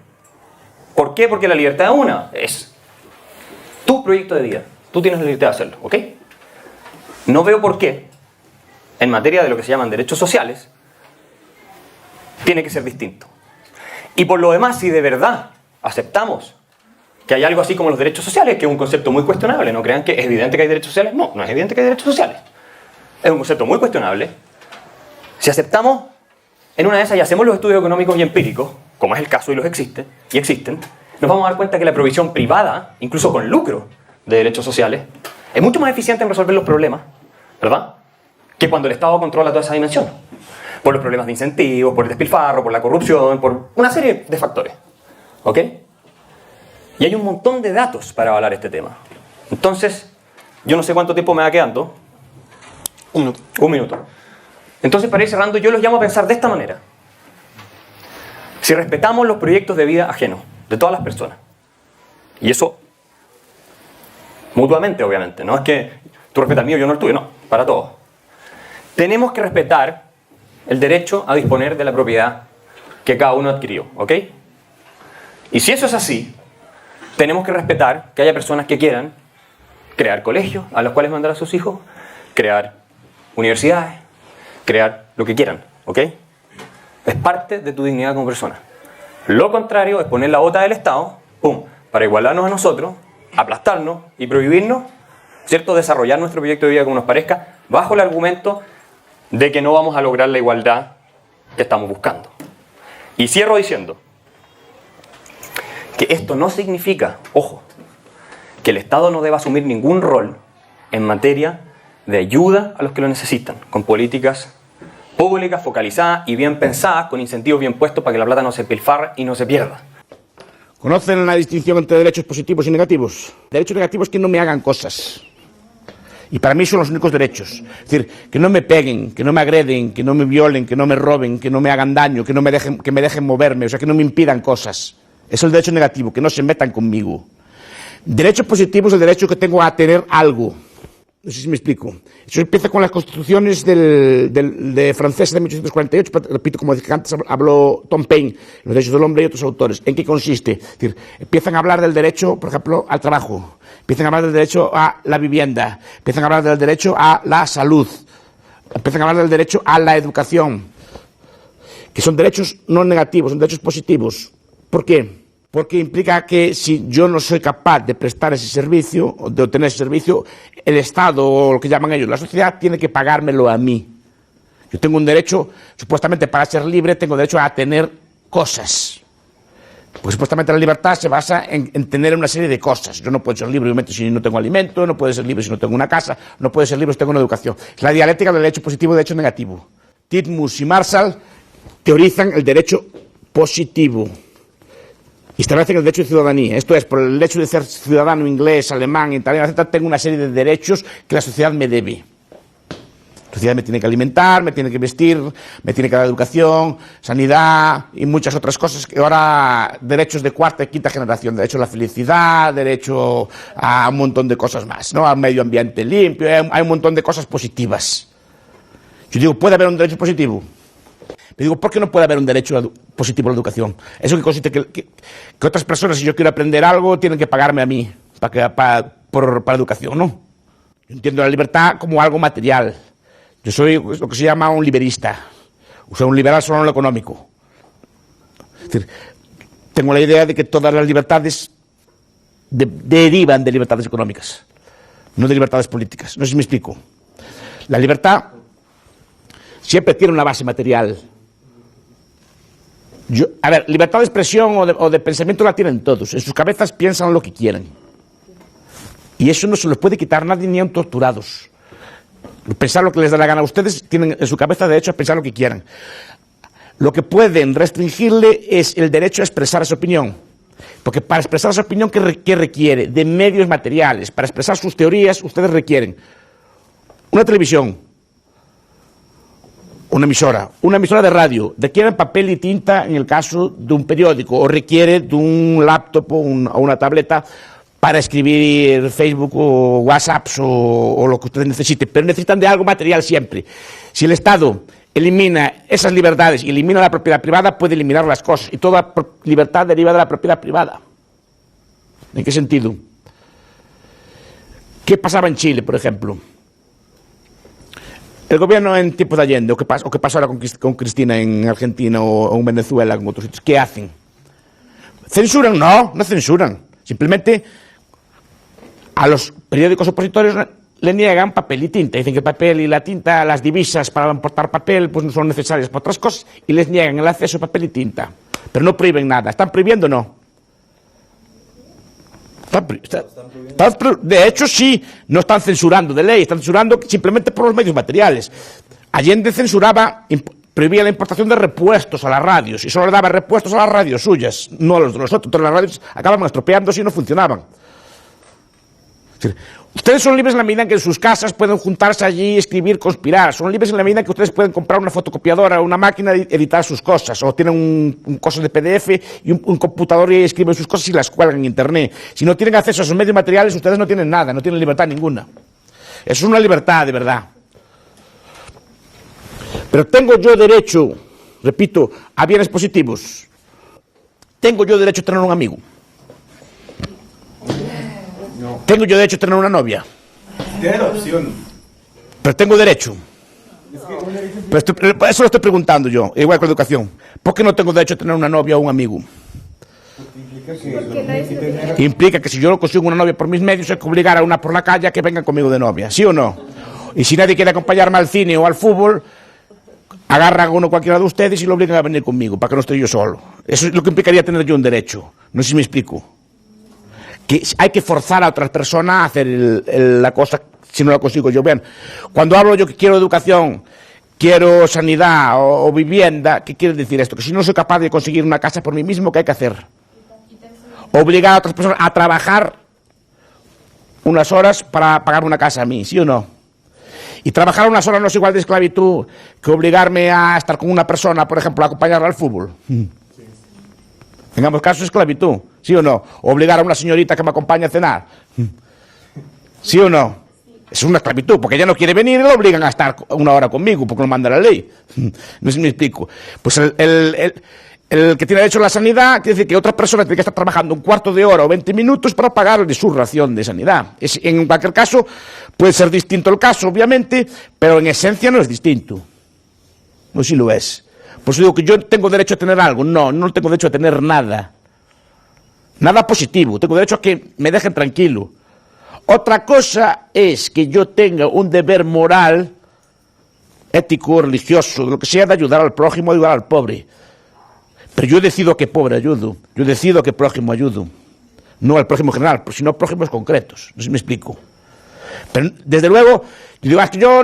¿Por qué? Porque la libertad de una es tu proyecto de vida. Tú tienes la libertad de hacerlo, ¿ok? No veo por qué, en materia de lo que se llaman derechos sociales, tiene que ser distinto. Y por lo demás, si de verdad aceptamos que hay algo así como los derechos sociales, que es un concepto muy cuestionable, no crean que es evidente que hay derechos sociales, no, no es evidente que hay derechos sociales. Es un concepto muy cuestionable. Si aceptamos en una de esas y hacemos los estudios económicos y empíricos, como es el caso y los existen, nos vamos a dar cuenta que la provisión privada, incluso con lucro de derechos sociales, es mucho más eficiente en resolver los problemas, ¿verdad?, que cuando el Estado controla toda esa dimensión. Por los problemas de incentivos, por el despilfarro, por la corrupción, por una serie de factores. ¿Ok? Y hay un montón de datos para avalar este tema. Entonces, yo no sé cuánto tiempo me va quedando. Un minuto. Entonces, para ir cerrando, yo los llamo a pensar de esta manera. Si respetamos los proyectos de vida ajenos, de todas las personas, y eso mutuamente, obviamente, no es que tú respetas el mío, yo no el tuyo, no, para todos. Tenemos que respetar el derecho a disponer de la propiedad que cada uno adquirió, ¿ok? Y si eso es así, tenemos que respetar que haya personas que quieran crear colegios a los cuales mandar a sus hijos, crear universidades, crear lo que quieran, ¿ok? Es parte de tu dignidad como persona. Lo contrario es poner la bota del Estado, ¡pum!, para igualarnos a nosotros, aplastarnos y prohibirnos, ¿cierto?, desarrollar nuestro proyecto de vida como nos parezca, bajo el argumento de que no vamos a lograr la igualdad que estamos buscando. Y cierro diciendo que esto no significa, ojo, que el Estado no deba asumir ningún rol en materia de ayuda a los que lo necesitan, con políticas públicas focalizadas y bien pensadas, con incentivos bien puestos para que la plata no se pilfarre y no se pierda. ¿Conocen la distinción entre derechos positivos y negativos? Derechos negativos es que no me hagan cosas. Y para mí son los únicos derechos. Es decir, que no me peguen, que no me agreden, que no me violen, que no me roben, que no me hagan daño, que me dejen moverme, o sea, que no me impidan cosas. Es el derecho negativo, que no se metan conmigo. Derechos positivos es el derecho que tengo a tener algo. No sé si me explico. Eso empieza con las constituciones de francesa de 1848, repito, como dije antes, habló Tom Paine, los derechos del hombre y otros autores. ¿En qué consiste? Es decir, empiezan a hablar del derecho, por ejemplo, al trabajo, empiezan a hablar del derecho a la vivienda, empiezan a hablar del derecho a la salud, empiezan a hablar del derecho a la educación, que son derechos no negativos, son derechos positivos. ¿Por qué? Porque implica que si yo no soy capaz de prestar ese servicio, o de obtener ese servicio, el Estado, o lo que llaman ellos, la sociedad, tiene que pagármelo a mí. Yo tengo un derecho, supuestamente para ser libre, tengo derecho a tener cosas. Porque supuestamente la libertad se basa en tener una serie de cosas. Yo no puedo ser libre obviamente si no tengo alimento, no puedo ser libre si no tengo una casa, no puedo ser libre si tengo una educación. Es la dialéctica del derecho positivo y del derecho negativo. Titmuss y Marshall teorizan el derecho positivo y establecen el derecho de ciudadanía. Esto es, por el hecho de ser ciudadano inglés, alemán, italiano, etc., tengo una serie de derechos que la sociedad me debe. La sociedad me tiene que alimentar, me tiene que vestir, me tiene que dar educación, sanidad y muchas otras cosas que ahora derechos de cuarta y quinta generación, derecho a la felicidad, derecho a un montón de cosas más, ¿no? Al medio ambiente limpio, hay un montón de cosas positivas. Yo digo, ¿puede haber un derecho positivo? Me digo, ¿por qué no puede haber un derecho positivo a la educación? Eso que consiste que otras personas, si yo quiero aprender algo, tienen que pagarme a mí para educación, ¿no? Yo entiendo la libertad como algo material. Yo soy lo que se llama un liberista. O sea, un liberal solo en lo económico. Es decir, tengo la idea de que todas las libertades derivan de libertades económicas, no de libertades políticas. No sé si me explico. La libertad siempre tiene una base material. A ver, libertad de expresión o de pensamiento la tienen todos. En sus cabezas piensan lo que quieren. Y eso no se los puede quitar nadie ni aun torturados. Pensar lo que les da la gana a ustedes, tienen en su cabeza derecho a pensar lo que quieran. Lo que pueden restringirle es el derecho a expresar esa opinión. Porque para expresar esa opinión, ¿qué requiere? De medios materiales. Para expresar sus teorías, ustedes requieren una televisión, una emisora de radio, requiere papel y tinta en el caso de un periódico, o requiere de un laptop o una tableta para escribir Facebook o WhatsApp o lo que ustedes necesiten, pero necesitan de algo material siempre. Si el Estado elimina esas libertades y elimina la propiedad privada, puede eliminar las cosas, y toda libertad deriva de la propiedad privada. ¿En qué sentido? ¿Qué pasaba en Chile, por ejemplo? El gobierno en tiempos de Allende, o qué pasa ahora con Cristina en Argentina o en Venezuela, en otros sitios, ¿qué hacen? ¿Censuran? No censuran. Simplemente a los periódicos opositores le niegan papel y tinta. Dicen que el papel y la tinta, las divisas para importar papel, pues no son necesarias para otras cosas, y les niegan el acceso a papel y tinta. Pero no prohíben nada. ¿Están prohibiendo o no? De hecho, sí, no están censurando de ley, están censurando simplemente por los medios materiales. Allende prohibía la importación de repuestos a las radios, y solo le daba repuestos a las radios suyas, no a los de los otros. Todas las radios acababan estropeándose y no funcionaban. Ustedes son libres en la medida en que en sus casas pueden juntarse allí, escribir, conspirar. Son libres en la medida en que ustedes pueden comprar una fotocopiadora o una máquina y editar sus cosas. O tienen un coso de PDF y un computador y escriben sus cosas y las cuelgan en Internet. Si no tienen acceso a esos medios materiales, ustedes no tienen nada, no tienen libertad ninguna. Eso es una libertad de verdad. Pero tengo yo derecho, repito, a bienes positivos. Tengo yo derecho a tener un amigo. Tengo yo derecho a tener una novia. Tiene la opción. Pero tengo derecho. Pero eso lo estoy preguntando yo, igual con educación. ¿Por qué no tengo derecho a tener una novia o un amigo? Implica que si yo no consigo una novia por mis medios, hay que obligar a una por la calle a que venga conmigo de novia, ¿sí o no? Y si nadie quiere acompañarme al cine o al fútbol, agarran a uno cualquiera de ustedes y lo obligan a venir conmigo, para que no esté yo solo. Eso es lo que implicaría tener yo un derecho. No sé si me explico. Que hay que forzar a otras personas a hacer la cosa si no la consigo yo. Vean, cuando hablo yo que quiero educación, quiero sanidad o vivienda, ¿qué quiere decir esto? Que si no soy capaz de conseguir una casa por mí mismo, ¿qué hay que hacer? Obligar a otras personas a trabajar unas horas para pagar una casa a mí, ¿sí o no? Y trabajar unas horas no es igual de esclavitud que obligarme a estar con una persona, por ejemplo, a acompañarla al fútbol. En ambos casos es esclavitud, ¿sí o no? Obligar a una señorita que me acompañe a cenar, ¿sí o no? Es una esclavitud, porque ella no quiere venir y la obligan a estar una hora conmigo, porque lo manda la ley. No sé si me explico. Pues el que tiene derecho a la sanidad quiere decir que otra persona tiene que estar trabajando un cuarto de hora o 20 minutos para pagarle su ración de sanidad. En cualquier caso, puede ser distinto el caso, obviamente, pero en esencia no es distinto. No, sí lo es. Por eso digo que yo tengo derecho a tener algo. No tengo derecho a tener nada. Nada positivo. Tengo derecho a que me dejen tranquilo. Otra cosa es que yo tenga un deber moral, ético, religioso, de lo que sea, de ayudar al prójimo, ayudar al pobre. Pero yo decido a qué pobre ayudo, yo decido a qué prójimo ayudo. No al prójimo general, sino a prójimos concretos. No sé si me explico. Pero, desde luego, yo digo, es que yo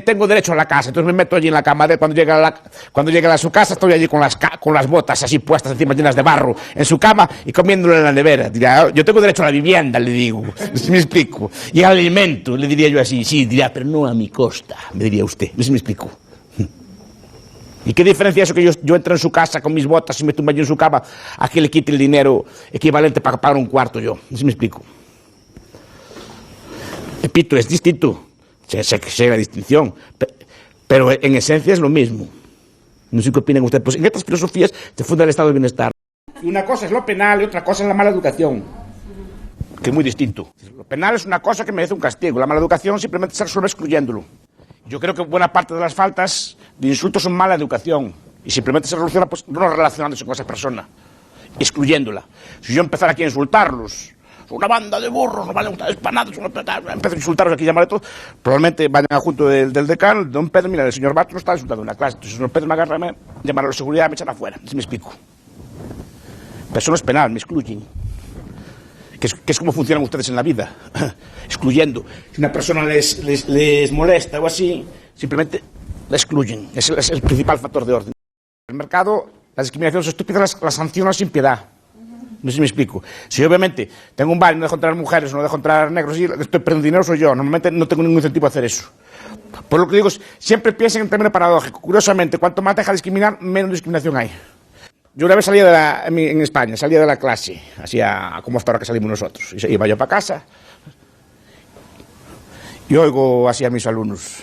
tengo derecho a la casa, entonces me meto allí en la cama de cuando llega a su casa, estoy allí con las botas así puestas encima llenas de barro en su cama y comiéndolo en la nevera. Diría, yo tengo derecho a la vivienda, le digo, no sé si me explico. Y al alimento, le diría yo así, sí, diría, pero no a mi costa, me diría usted, no sé si me explico. ¿Y qué diferencia es eso que yo entro en su casa con mis botas y me tumbo allí en su cama a que le quite el dinero equivalente para pagar un cuarto yo? No sé si me explico. Repito, es distinto. Sé la distinción. Pero en esencia es lo mismo. No sé qué opinan ustedes. Pues en estas filosofías se funda el estado de bienestar. Y una cosa es lo penal y otra cosa es la mala educación. Que es muy distinto. Lo penal es una cosa que merece un castigo. La mala educación simplemente se resuelve excluyéndolo. Yo creo que buena parte de las faltas de insultos son mala educación y simplemente se soluciona pues, no relacionándose con esa persona, excluyéndola. Si yo empezara aquí a insultarlos, son una banda de burros, no valen ustedes para nada, empiezo a insultarlos aquí y llamarle todo, probablemente vayan a junto del decano, don Pedro, mira, el señor Bato no está insultando en la clase, entonces el señor Pedro me agarra, me llamará a la seguridad y me echan afuera, si me explico. Pero eso no es penal, me excluyen. Que es como funcionan ustedes en la vida, excluyendo. Si una persona les molesta o así, simplemente la excluyen. Es el principal factor de orden. En el mercado, las discriminaciones estúpidas las sancionan sin piedad. No sé si me explico. Si yo, obviamente, tengo un bar y no dejo entrar mujeres, no dejo entrar negros, y estoy perdiendo dinero soy yo. Normalmente no tengo ningún incentivo a hacer eso. Por lo que digo, siempre piensen en términos paradójicos. Curiosamente, cuanto más deja de discriminar, menos discriminación hay. Yo una vez salía en España, salía de la clase, así como hasta ahora que salimos nosotros. Y iba yo para casa y oigo así a mis alumnos: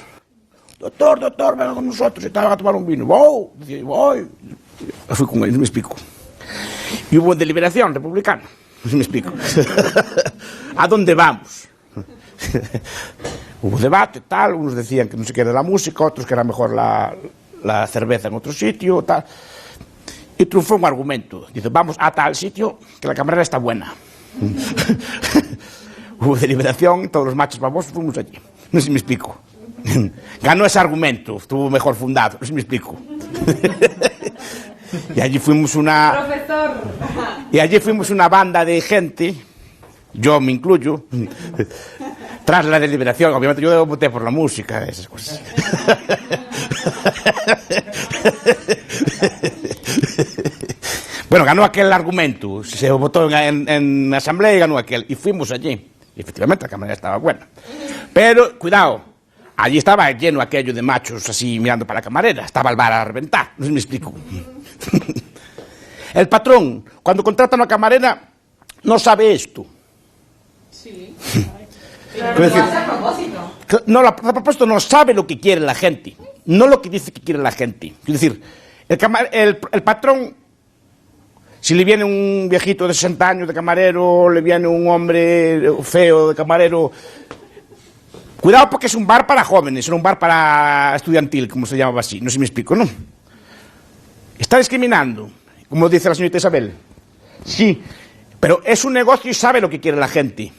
doctor, venga con nosotros, estaban a tomar un vino. ¡Wow! Decía, voy. Fui con él, no me explico. Y hubo deliberación republicana, no me explico. ¿A dónde vamos? Hubo debate, tal, unos decían que no se quede la música, otros que era mejor la cerveza en otro sitio, tal. Y triunfó un argumento. Dice, vamos a tal sitio que la camarera está buena. Hubo deliberación y todos los machos famosos fuimos allí. No sé si me explico. Ganó ese argumento, estuvo mejor fundado. No sé si me explico. Y allí fuimos Profesor. Y allí fuimos una banda de gente, yo me incluyo, tras la deliberación. Obviamente yo voté por la música, esas cosas. Bueno, ganó aquel argumento, se votó en asamblea y ganó aquel, y fuimos allí, y efectivamente la camarera estaba buena, pero cuidado, allí estaba lleno aquello de machos así mirando para la camarera, estaba el bar a reventar, no sé si me explico. El patrón, cuando contrata a una camarera, no sabe esto. Sí. Claro, decir, a propósito. No, a propósito no sabe lo que quiere la gente, no lo que dice que quiere la gente. Es decir, el patrón, si le viene un viejito de 60 años de camarero, le viene un hombre feo de camarero, cuidado porque es un bar para jóvenes, no un bar para estudiantil, como se llamaba así, no sé si me explico, ¿no? Está discriminando, como dice la señorita Isabel. Sí, pero es un negocio y sabe lo que quiere la gente.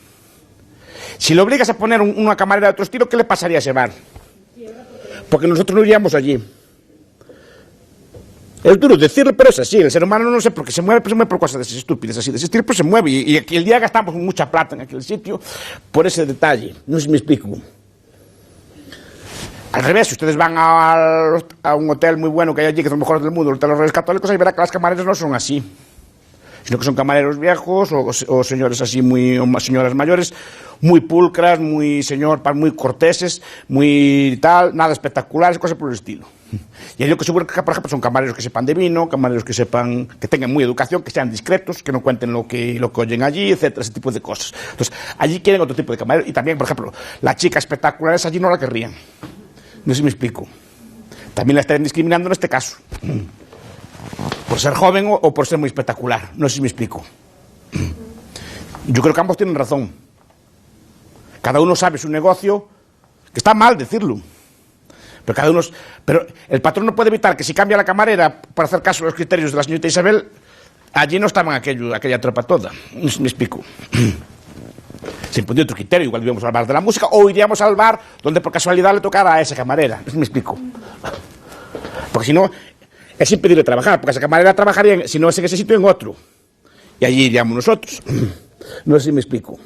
Si le obligas a poner una camarera de otro estilo, ¿qué le pasaría a ese bar? Porque nosotros no iríamos allí. Es duro decirlo, pero es así. El ser humano no sé por qué se mueve por cosas estúpidas así de ese estilo, pues se mueve. Y aquel día gastamos mucha plata en aquel sitio por ese detalle. No sé si me explico. Al revés, si ustedes van a un hotel muy bueno que hay allí, que es los mejores del mundo, el Hotel de los Reyes Católicos, ahí verá que las camareras no son así, sino que son camareros viejos o señores así o señoras mayores, muy pulcras, muy corteses, muy tal, nada espectaculares, cosas por el estilo. Y yo que seguro que, por ejemplo, son camareros que sepan de vino, camareros que sepan, que tengan muy educación, que sean discretos, que no cuenten lo que oyen allí, etcétera, ese tipo de cosas. Entonces, allí quieren otro tipo de camareros. Y también, por ejemplo, la chica espectacular esa allí no la querrían. No sé si me explico. También la estarían discriminando en este caso. Por ser joven o por ser muy espectacular. No sé si me explico. Yo creo que ambos tienen razón. Cada uno sabe su negocio, que está mal decirlo. Pero el patrón no puede evitar que si cambia la camarera para hacer caso a los criterios de la señorita Isabel, allí no estaban aquella tropa toda. No sé si me explico. Se impondría otro criterio, igual iríamos al bar de la música o iríamos al bar donde por casualidad le tocara a esa camarera. No sé si me explico. Porque si no, es impedirle trabajar, porque esa camarera trabajaría, si no es en ese sitio, en otro. Y allí iríamos nosotros. No sé si me explico.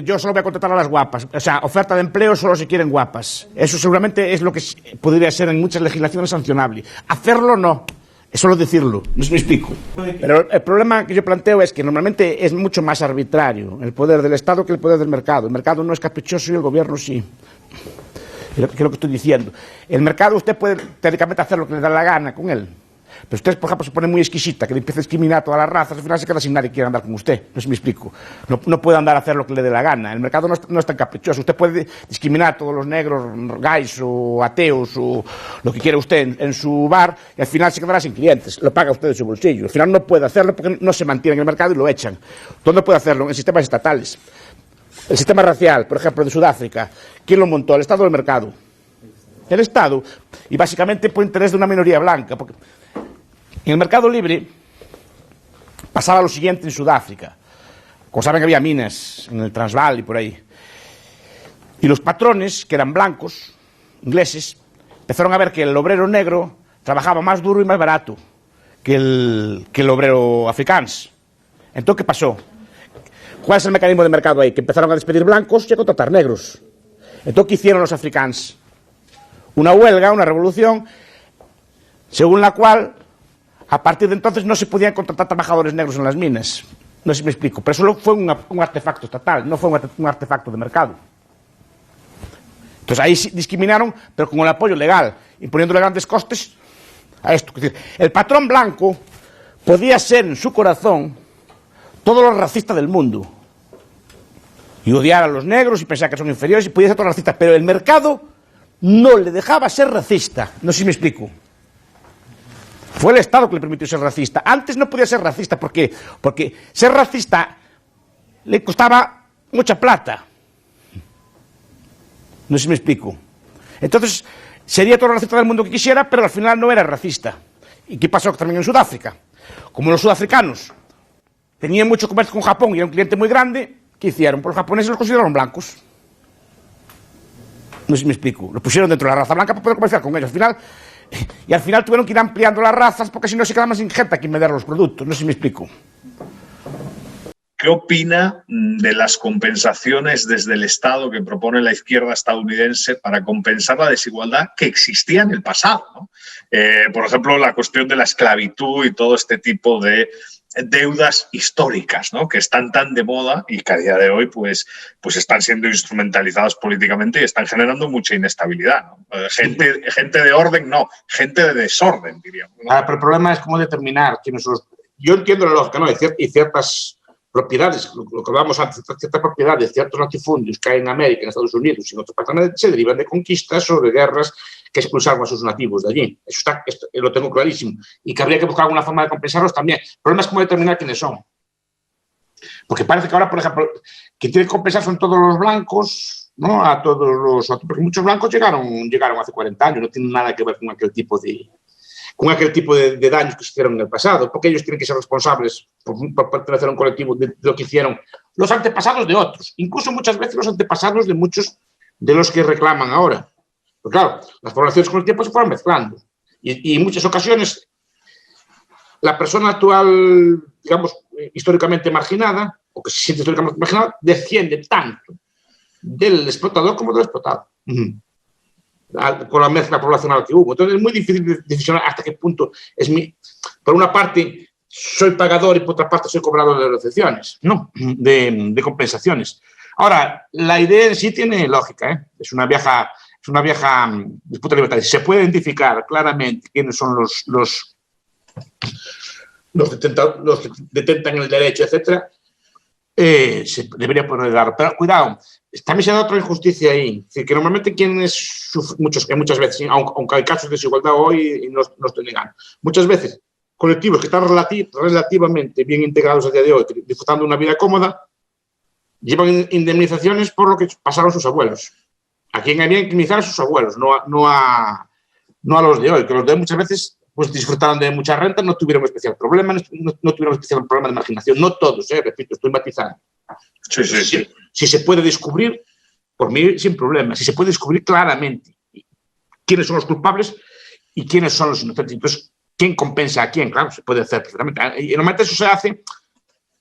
Yo solo voy a contratar a las guapas. O sea, oferta de empleo solo si quieren guapas. Eso seguramente es lo que podría ser en muchas legislaciones sancionable. Hacerlo no. Es solo decirlo. No sé si me explico. Pero el problema que yo planteo es que normalmente es mucho más arbitrario el poder del Estado que el poder del mercado. El mercado no es caprichoso y el gobierno sí. Es lo que estoy diciendo. El mercado usted puede teóricamente hacer lo que le da la gana con él. Pero usted, por ejemplo, se pone muy exquisita, que le empieza a discriminar a todas las razas, al final se queda sin nadie que quiera andar con usted. No sé si me explico. No puede andar a hacer lo que le dé la gana. El mercado no es tan caprichoso. Usted puede discriminar a todos los negros, gays o ateos o lo que quiera usted en su bar y al final se quedará sin clientes. Lo paga usted de su bolsillo. Al final no puede hacerlo porque no se mantiene en el mercado y lo echan. ¿Dónde puede hacerlo? En sistemas estatales. El sistema racial, por ejemplo, de Sudáfrica. ¿Quién lo montó? ¿El Estado o el mercado? El Estado. Y básicamente por interés de una minoría blanca. Porque en el mercado libre pasaba lo siguiente en Sudáfrica. Como saben, había minas en el Transvaal y por ahí. Y los patrones, que eran blancos, ingleses, empezaron a ver que el obrero negro trabajaba más duro y más barato que el obrero africano. Entonces, ¿qué pasó? ¿Cuál es el mecanismo de mercado ahí? Que empezaron a despedir blancos y a contratar negros. Entonces, ¿qué hicieron los africanos? Una huelga, una revolución, según la cual a partir de entonces no se podían contratar trabajadores negros en las minas. No sé si me explico. Pero eso fue un artefacto estatal, no fue un artefacto de mercado. Entonces ahí sí discriminaron, pero con el apoyo legal, imponiéndole grandes costes a esto. Es decir, el patrón blanco podía ser en su corazón todo lo racista del mundo. Y odiar a los negros y pensar que son inferiores y podía ser todo racista. Pero el mercado no le dejaba ser racista. No sé si me explico. Fue el Estado que le permitió ser racista. Antes no podía ser racista. ¿Por qué? Porque ser racista le costaba mucha plata. No sé si me explico. Entonces, sería todo racista del mundo que quisiera, pero al final no era racista. ¿Y qué pasó también en Sudáfrica? Como los sudafricanos tenían mucho comercio con Japón y era un cliente muy grande, ¿qué hicieron? Pues los japoneses los consideraron blancos. No sé si me explico. Los pusieron dentro de la raza blanca para poder comerciar con ellos. Al final tuvieron que ir ampliando las razas porque si no se quedaban sin gente a quien vender los productos. No sé si me explico. ¿Qué opina de las compensaciones desde el Estado que propone la izquierda estadounidense para compensar la desigualdad que existía en el pasado, ¿no? Por ejemplo, la cuestión de la esclavitud y todo este tipo de deudas históricas, ¿no? Que están tan de moda y que a día de hoy pues están siendo instrumentalizadas políticamente y están generando mucha inestabilidad, ¿no? Gente de orden, no, gente de desorden, diríamos, ¿no? Pero el problema es cómo determinar quiénes son los... Yo entiendo la lógica, ¿no? Y ciertas propiedades, lo que hablábamos antes, ciertas propiedades, ciertos latifundios que hay en América, en Estados Unidos y en otros países se derivan de conquistas o de guerras que expulsaron a sus nativos de allí. Esto lo tengo clarísimo. Y que habría que buscar alguna forma de compensarlos también. El problema es cómo determinar quiénes son. Porque parece que ahora, por ejemplo, quien tiene que compensar son todos los blancos, ¿no? A todos los otros, porque muchos blancos llegaron hace 40 años, no tienen nada que ver con aquel tipo de daños que se hicieron en el pasado, porque ellos tienen que ser responsables por pertenecer a un colectivo de lo que hicieron los antepasados de otros, incluso muchas veces los antepasados de muchos de los que reclaman ahora. Pero claro, las poblaciones con el tiempo se fueron mezclando y en muchas ocasiones la persona actual, digamos, históricamente marginada, o que se siente históricamente marginada, desciende tanto del explotador como del explotado. Con la mezcla poblacional que hubo. Entonces es muy difícil decisionar hasta qué punto por una parte soy pagador y por otra parte soy cobrador de recepciones, no, de compensaciones. Ahora, la idea en sí tiene lógica, ¿eh? Es una vieja es una vieja disputa libertaria. Si se puede identificar claramente quiénes son los que detentan el derecho, etcétera, se debería poder dar. Pero cuidado, también se da otra injusticia ahí. Es decir, que normalmente muchas veces, aunque hay casos de desigualdad hoy y no estoy negando, muchas veces colectivos que están relativamente bien integrados a día de hoy, disfrutando de una vida cómoda, llevan indemnizaciones por lo que pasaron sus abuelos. A quien había que indemnizar a sus abuelos, no a los de hoy, que los de hoy muchas veces pues disfrutaron de mucha renta, no tuvieron especial problema, no tuvieron especial problema de marginación. No todos, repito, estoy matizando. Sí. Si se puede descubrir, por mí sin problema, si se puede descubrir claramente quiénes son los culpables y quiénes son los inocentes. Entonces, ¿quién compensa a quién? Claro, se puede hacer perfectamente. Y normalmente eso se hace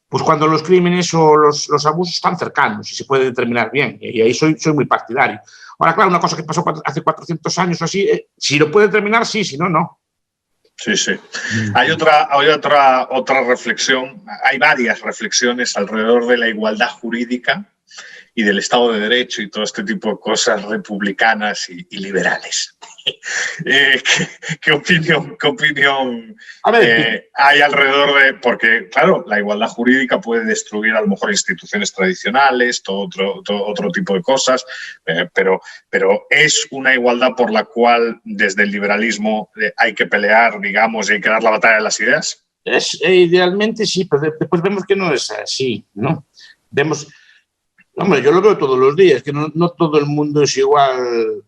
pues cuando los crímenes o los abusos están cercanos y se puede determinar bien. Y ahí soy muy partidario. Ahora, claro, una cosa que pasó hace 400 años o así, si lo puede determinar, sí, si no, no. Sí. Hay otra reflexión, hay varias reflexiones alrededor de la igualdad jurídica y del Estado de Derecho y todo este tipo de cosas republicanas y liberales. ¿Qué opinión hay alrededor de...? Porque, claro, la igualdad jurídica puede destruir a lo mejor instituciones tradicionales, todo otro tipo de cosas, pero es una igualdad por la cual desde el liberalismo hay que pelear, digamos, y hay que dar la batalla de las ideas. Idealmente sí, pero después vemos que no es así, ¿no? Hombre, yo lo veo todos los días, que no todo el mundo es igual...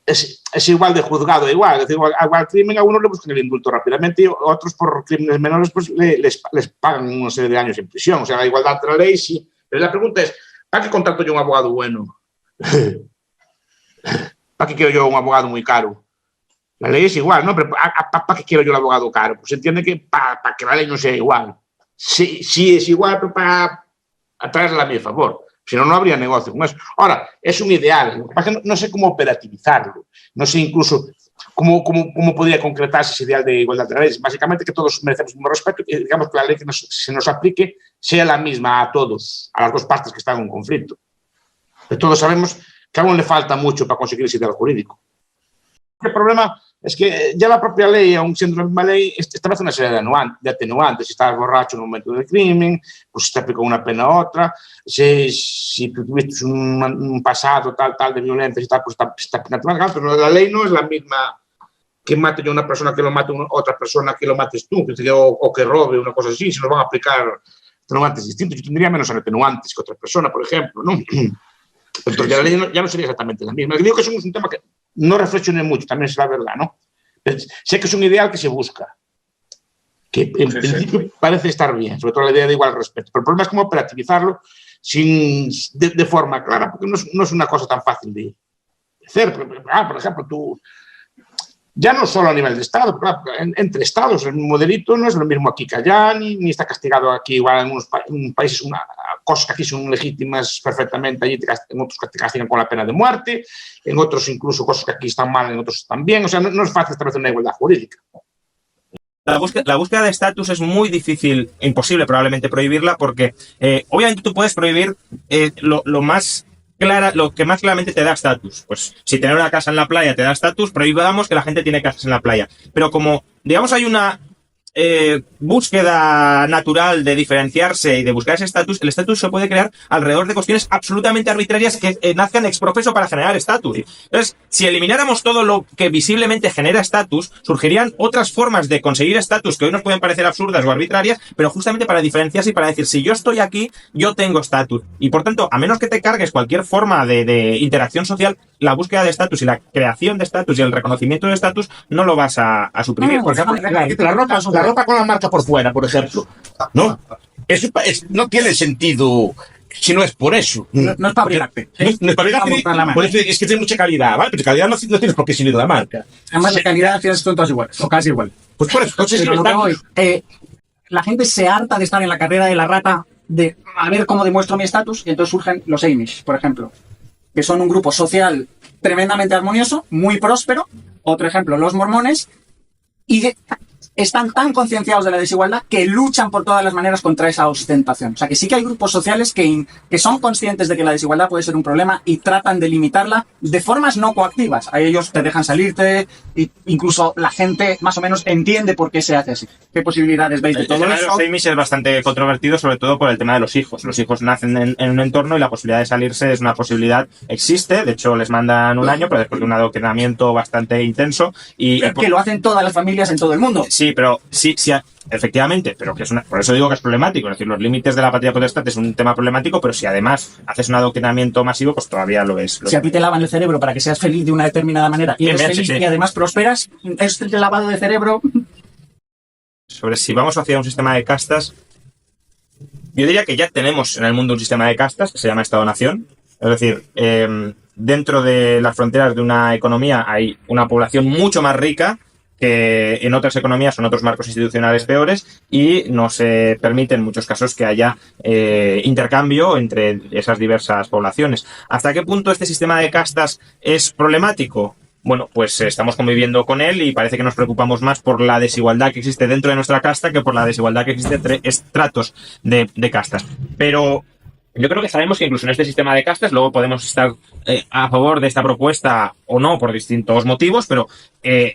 Es igual de juzgado, igual. Es decir, al crimen a uno le buscan el indulto rápidamente y otros por crímenes menores pues les pagan una serie de años en prisión. O sea, la igualdad entre la ley sí. Pero la pregunta es, ¿para qué contrato yo un abogado bueno? ¿Para qué quiero yo un abogado muy caro? La ley es igual, ¿no? Pero ¿para qué quiero yo el abogado caro? Pues se entiende que para que la ley no sea igual. Sí es igual, pero para atraerla a mi favor. Si no, no habría negocio con eso. Ahora, es un ideal. No sé cómo operativizarlo. No sé incluso cómo podría concretarse ese ideal de igualdad de leyes. Básicamente que todos merecemos el mismo respeto y digamos que la ley que se nos aplique sea la misma a todos, a las dos partes que están en un conflicto. Pero todos sabemos que aún le falta mucho para conseguir ese ideal jurídico. El problema es que ya la propia ley, aun siendo la misma ley, establece una serie de atenuantes. Si estás borracho en un momento del crimen, pues te aplica una pena a otra. Si tuviste un pasado tal de violencia y tal, pues está penalizado. Pero la ley no es la misma que mate yo a una persona que lo mate otra persona que lo mates tú, o que robe, una cosa así. Se nos van a aplicar atenuantes distintos. Yo tendría menos atenuantes que otra persona, por ejemplo, ¿no? Entonces la ley ya no sería exactamente la misma. Digo que eso es un tema que no reflexioné mucho, también es la verdad, ¿no? Sé que es un ideal que se busca, que en principio parece estar bien, sobre todo la idea de igual respeto, pero el problema es cómo operativizarlo de forma clara, porque no es una cosa tan fácil de hacer. Por ejemplo, tú, ya no solo a nivel de Estado, pero entre Estados, el modelito no es lo mismo aquí que allá, ni está castigado aquí igual en unos países, cosas que aquí son legítimas perfectamente, allí en otros te castigan con la pena de muerte, en otros incluso cosas que aquí están mal, en otros están bien. O sea, no es fácil establecer una igualdad jurídica. La búsqueda de estatus es muy difícil, imposible probablemente prohibirla, porque obviamente tú puedes prohibir lo que más claramente te da estatus. Pues si tener una casa en la playa te da estatus, prohibamos que la gente tiene casas en la playa. Pero como, digamos, hay una búsqueda natural de diferenciarse y de buscar ese estatus, el estatus se puede crear alrededor de cuestiones absolutamente arbitrarias que nazcan ex profeso para generar estatus. Entonces, si elimináramos todo lo que visiblemente genera estatus, surgirían otras formas de conseguir estatus que hoy nos pueden parecer absurdas o arbitrarias, pero justamente para diferenciarse y para decir, si yo estoy aquí, yo tengo estatus. Y por tanto, a menos que te cargues cualquier forma de interacción social, la búsqueda de estatus y la creación de estatus y el reconocimiento de estatus no lo vas a suprimir. Por ejemplo, la ropa con la marca por fuera, por ejemplo, ¿no? Eso no tiene sentido si no es por eso. No es para abrigarte. No es para abrigarte. Es que tiene mucha calidad, ¿vale? Pero calidad no tienes por qué seguir la marca. Además, la calidad al final son todas iguales, o casi igual. Pues por eso, entonces la gente se harta de estar en la carrera de la rata, de a ver cómo demuestro mi estatus, y entonces surgen los Amish, por ejemplo, que son un grupo social tremendamente armonioso, muy próspero. Otro ejemplo, los mormones, y están tan concienciados de la desigualdad que luchan por todas las maneras contra esa ostentación. O sea, que sí que hay grupos sociales que son conscientes de que la desigualdad puede ser un problema y tratan de limitarla de formas no coactivas. A ellos te dejan salirte, e incluso la gente más o menos entiende por qué se hace así. ¿Qué posibilidades veis de todo eso? El tema de los Amish es bastante controvertido, sobre todo por el tema de los hijos. Los hijos nacen en un entorno y la posibilidad de salirse es una posibilidad, existe, de hecho les mandan un año, pero después de un adoctrinamiento bastante intenso. Y que lo hacen todas las familias en todo el mundo. Sí, pero sí, efectivamente, pero que por eso digo que es problemático. Es decir, los límites de la patria potestad es un tema problemático, pero si además haces un adoctrinamiento masivo, pues todavía lo es. Si a ti te lavan el cerebro para que seas feliz de una determinada manera y eres feliz y además prosperas, es el lavado de cerebro. Sobre si vamos hacia un sistema de castas, yo diría que ya tenemos en el mundo un sistema de castas que se llama Estado-Nación. Es decir, dentro de las fronteras de una economía hay una población mucho más rica que en otras economías son otros marcos institucionales peores y no se permite en muchos casos que haya intercambio entre esas diversas poblaciones. ¿Hasta qué punto este sistema de castas es problemático? Bueno, pues estamos conviviendo con él y parece que nos preocupamos más por la desigualdad que existe dentro de nuestra casta que por la desigualdad que existe entre estratos de castas. Pero yo creo que sabemos que incluso en este sistema de castas, luego podemos estar a favor de esta propuesta o no por distintos motivos, pero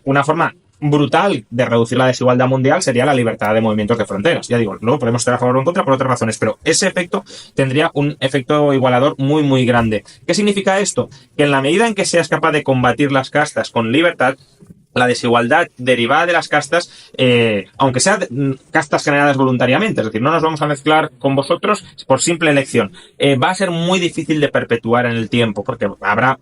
una forma brutal de reducir la desigualdad mundial sería la libertad de movimientos de fronteras. Ya digo, luego podemos estar a favor o en contra por otras razones, pero ese efecto tendría un efecto igualador muy, muy grande. ¿Qué significa esto? Que en la medida en que seas capaz de combatir las castas con libertad, la desigualdad derivada de las castas, aunque sean castas generadas voluntariamente, es decir, no nos vamos a mezclar con vosotros por simple elección, va a ser muy difícil de perpetuar en el tiempo, porque habrá